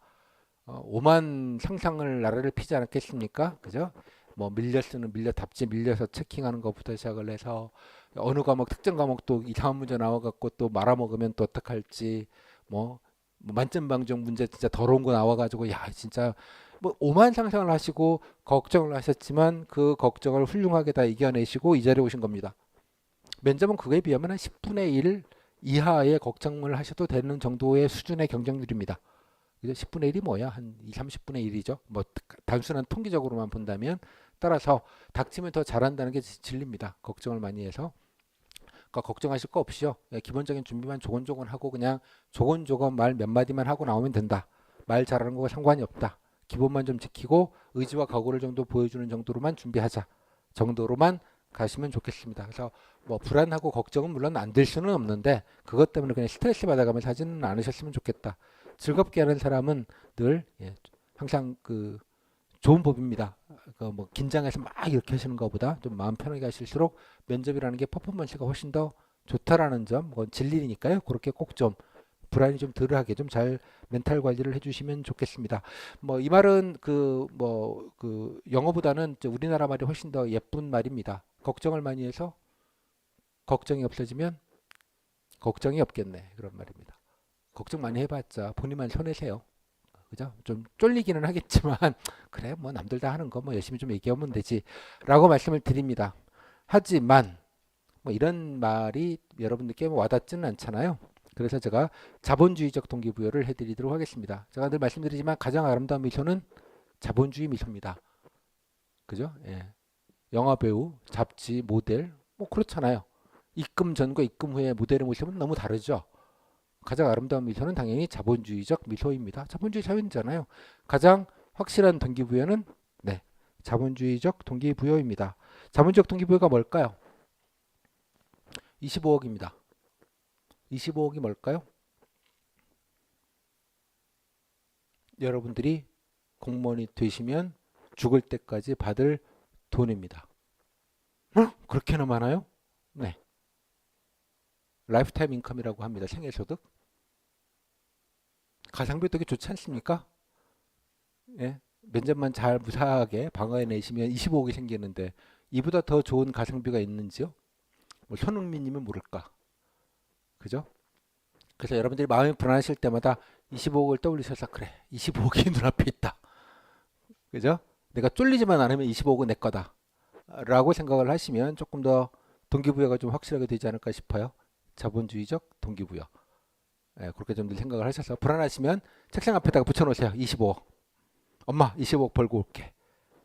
오만 상상을 나라를 피지 않았겠습니까? 그죠? 뭐 밀려 쓰는 밀려 답지 밀려서 체킹하는 것부터 시작을 해서 어느 과목 특정 과목도 이상한 문제 나와갖고 또 말아먹으면 또 어떡할지 뭐 만점 방정 문제 진짜 더러운 거 나와가지고 야 진짜 뭐 오만 상상을 하시고 걱정을 하셨지만 그 걱정을 훌륭하게 다 이겨내시고 이 자리에 오신 겁니다. 면접은 그거에 비하면 한 10분의 1 이하의 걱정을 하셔도 되는 정도의 수준의 경쟁률입니다. 그죠? 10분의 1이 뭐야? 한 2, 30분의 1이죠. 뭐 단순한 통계적으로만 본다면 따라서 닥치면 더 잘한다는 게 진리입니다. 걱정을 많이 해서. 그러니까 걱정하실 거 없이요. 기본적인 준비만 조곤조곤 하고 그냥 조곤조곤 말 몇 마디만 하고 나오면 된다. 말 잘하는 거와 상관이 없다. 기본만 좀 지키고 의지와 각오를 정도 보여주는 정도로만 준비하자. 정도로만 가시면 좋겠습니다. 그래서 뭐 불안하고 걱정은 물론 안 될 수는 없는데 그것 때문에 그냥 스트레스 받아가면서 하지는 않으셨으면 좋겠다. 즐겁게 하는 사람은 늘 항상 그 좋은 법입니다. 뭐 긴장해서 막 이렇게 하시는 것보다 좀 마음 편하게 하실수록 면접이라는 게 퍼포먼스가 훨씬 더 좋다라는 점, 그건 진리니까요. 그렇게 꼭 좀 불안이 좀 덜하게 좀 잘 멘탈 관리를 해주시면 좋겠습니다. 뭐 이 말은 그 영어보다는 우리나라 말이 훨씬 더 예쁜 말입니다. 걱정을 많이 해서 걱정이 없어지면 걱정이 없겠네. 그런 말입니다. 걱정 많이 해봤자 본인만 손해세요. 그죠? 좀 쫄리기는 하겠지만 그래 뭐 남들 다 하는 거 뭐 열심히 좀 얘기하면 되지라고 말씀을 드립니다. 하지만 뭐 이런 말이 여러분들께 뭐 와닿지는 않잖아요. 그래서 제가 자본주의적 동기부여를 해드리도록 하겠습니다. 제가 늘 말씀드리지만 가장 아름다운 미소는 자본주의 미소입니다. 그죠? 예. 영화배우, 잡지, 모델 뭐 그렇잖아요. 입금 전과 입금 후의 모델의 모습은 너무 다르죠. 가장 아름다운 미소는 당연히 자본주의적 미소입니다. 자본주의 사회잖아요. 가장 확실한 동기부여는 네, 자본주의적 동기부여입니다. 자본주의적 동기부여가 뭘까요? 25억입니다. 25억이 뭘까요? 여러분들이 공무원이 되시면 죽을 때까지 받을 돈입니다. 그렇게나 많아요? 네. 라이프타임 인컴이라고 합니다. 생애소득. 가성비 되게 좋지 않습니까? 예. 면접만 잘 무사하게 방어해내시면 25억이 생기는데 이보다 더 좋은 가성비가 있는지요? 뭐 손흥민이면 모를까. 그죠? 그래서 여러분들이 마음이 불안하실 때마다 25억을 떠올리셔서 그래 25억이 눈앞에 있다. 그죠? 내가 쫄리지만 않으면 25억은 내 거다. 라고 생각을 하시면 조금 더 동기부여가 좀 확실하게 되지 않을까 싶어요. 자본주의적 동기부여. 예, 그렇게 좀 생각을 하셔서 불안하시면 책상 앞에다가 붙여놓으세요. 25억. 엄마 25억 벌고 올게.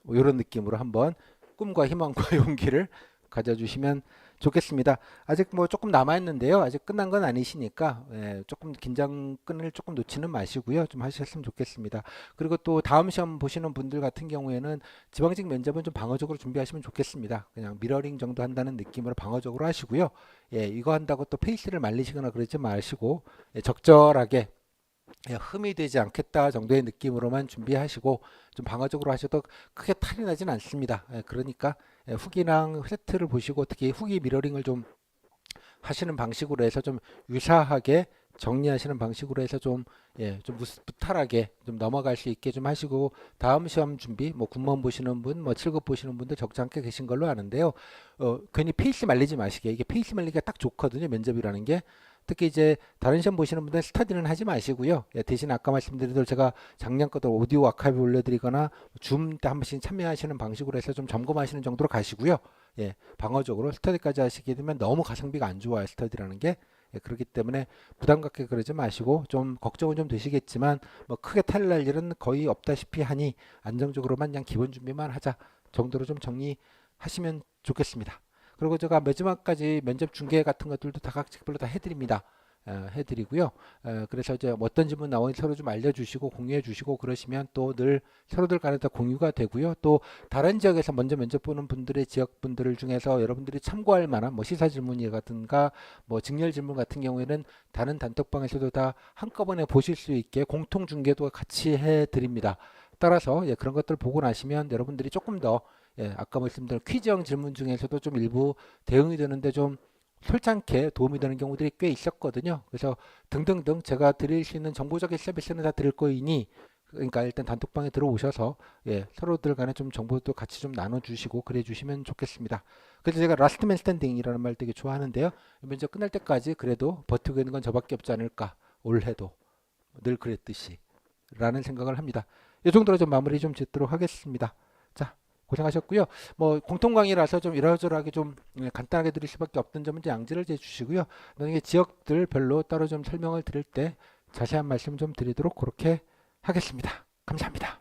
뭐 이런 느낌으로 한번 꿈과 희망과 용기를 가져주시면 좋겠습니다. 아직 뭐 조금 남아있는데요. 아직 끝난 건 아니시니까 조금 긴장끈을 조금 놓지는 마시고요. 좀 하셨으면 좋겠습니다. 그리고 또 다음 시험 보시는 분들 같은 경우에는 지방직 면접은 좀 방어적으로 준비하시면 좋겠습니다. 그냥 미러링 정도 한다는 느낌으로 방어적으로 하시고요. 이거 한다고 또 페이스를 말리시거나 그러지 마시고 적절하게 흠이 되지 않겠다 정도의 느낌으로만 준비하시고 좀 방어적으로 하셔도 크게 탈이 나진 않습니다. 그러니까 후기랑 세트를 보시고 특히 후기 미러링을 좀 하시는 방식으로 해서 좀 유사하게 정리하시는 방식으로 해서 좀 무탈하게 좀 넘어갈 수 있게 좀 하시고 다음 시험 준비 뭐 군무원 보시는 분, 뭐 7급 보시는 분들 적지 않게 계신 걸로 아는데요. 괜히 페이스 말리지 마시게. 이게 페이스 말리기가 딱 좋거든요. 면접이라는 게. 특히 이제 다른 시험 보시는 분들 스터디는 하지 마시고요. 대신 아까 말씀드린 대로 제가 작년 것도 오디오 아카이브 올려드리거나 줌 때 한 번씩 참여하시는 방식으로 해서 좀 점검하시는 정도로 가시고요. 방어적으로 스터디까지 하시게 되면 너무 가성비가 안 좋아요. 스터디라는 게. 그렇기 때문에 부담 갖게 그러지 마시고 좀 걱정은 좀 되시겠지만 뭐 크게 탈날 일은 거의 없다시피 하니 안정적으로만 그냥 기본 준비만 하자 정도로 좀 정리하시면 좋겠습니다. 그리고 제가 마지막까지 면접 중계 같은 것들도 다 각직별로 다 해드립니다. 해드리고요. 그래서 이제 어떤 질문 나오는지 서로 좀 알려주시고 공유해 주시고 그러시면 또 늘 서로들 간에 다 공유가 되고요. 또 다른 지역에서 먼저 면접 보는 분들의 지역 분들 중에서 여러분들이 참고할 만한 뭐 시사 질문이라든가 뭐 직렬 질문 같은 경우에는 다른 단톡방에서도 다 한꺼번에 보실 수 있게 공통 중계도 같이 해드립니다. 따라서 그런 것들 보고 나시면 여러분들이 조금 더 아까 말씀드린 퀴즈형 질문 중에서도 좀 일부 대응이 되는데 좀 솔직하게 도움이 되는 경우들이 꽤 있었거든요. 그래서 등등등 제가 드릴 수 있는 정보적인 서비스는 다 드릴 거이니 그러니까 일단 단톡방에 들어오셔서 서로들 간에 좀 정보도 같이 좀 나눠주시고 그래 주시면 좋겠습니다. 그래서 제가 라스트맨 스탠딩이라는 말 되게 좋아하는데요. 면접 끝날 때까지 그래도 버티고 있는 건 저밖에 없지 않을까 올해도 늘 그랬듯이 라는 생각을 합니다. 이 정도로 좀 마무리 좀 짓도록 하겠습니다. 자, 고생하셨고요. 뭐 공통 강의라서 좀 이러저러하게 좀 간단하게 드릴 수밖에 없던 점은 양지를 해주시고요. 나중에 지역들별로 따로 좀 설명을 드릴 때 자세한 말씀 좀 드리도록 그렇게 하겠습니다. 감사합니다.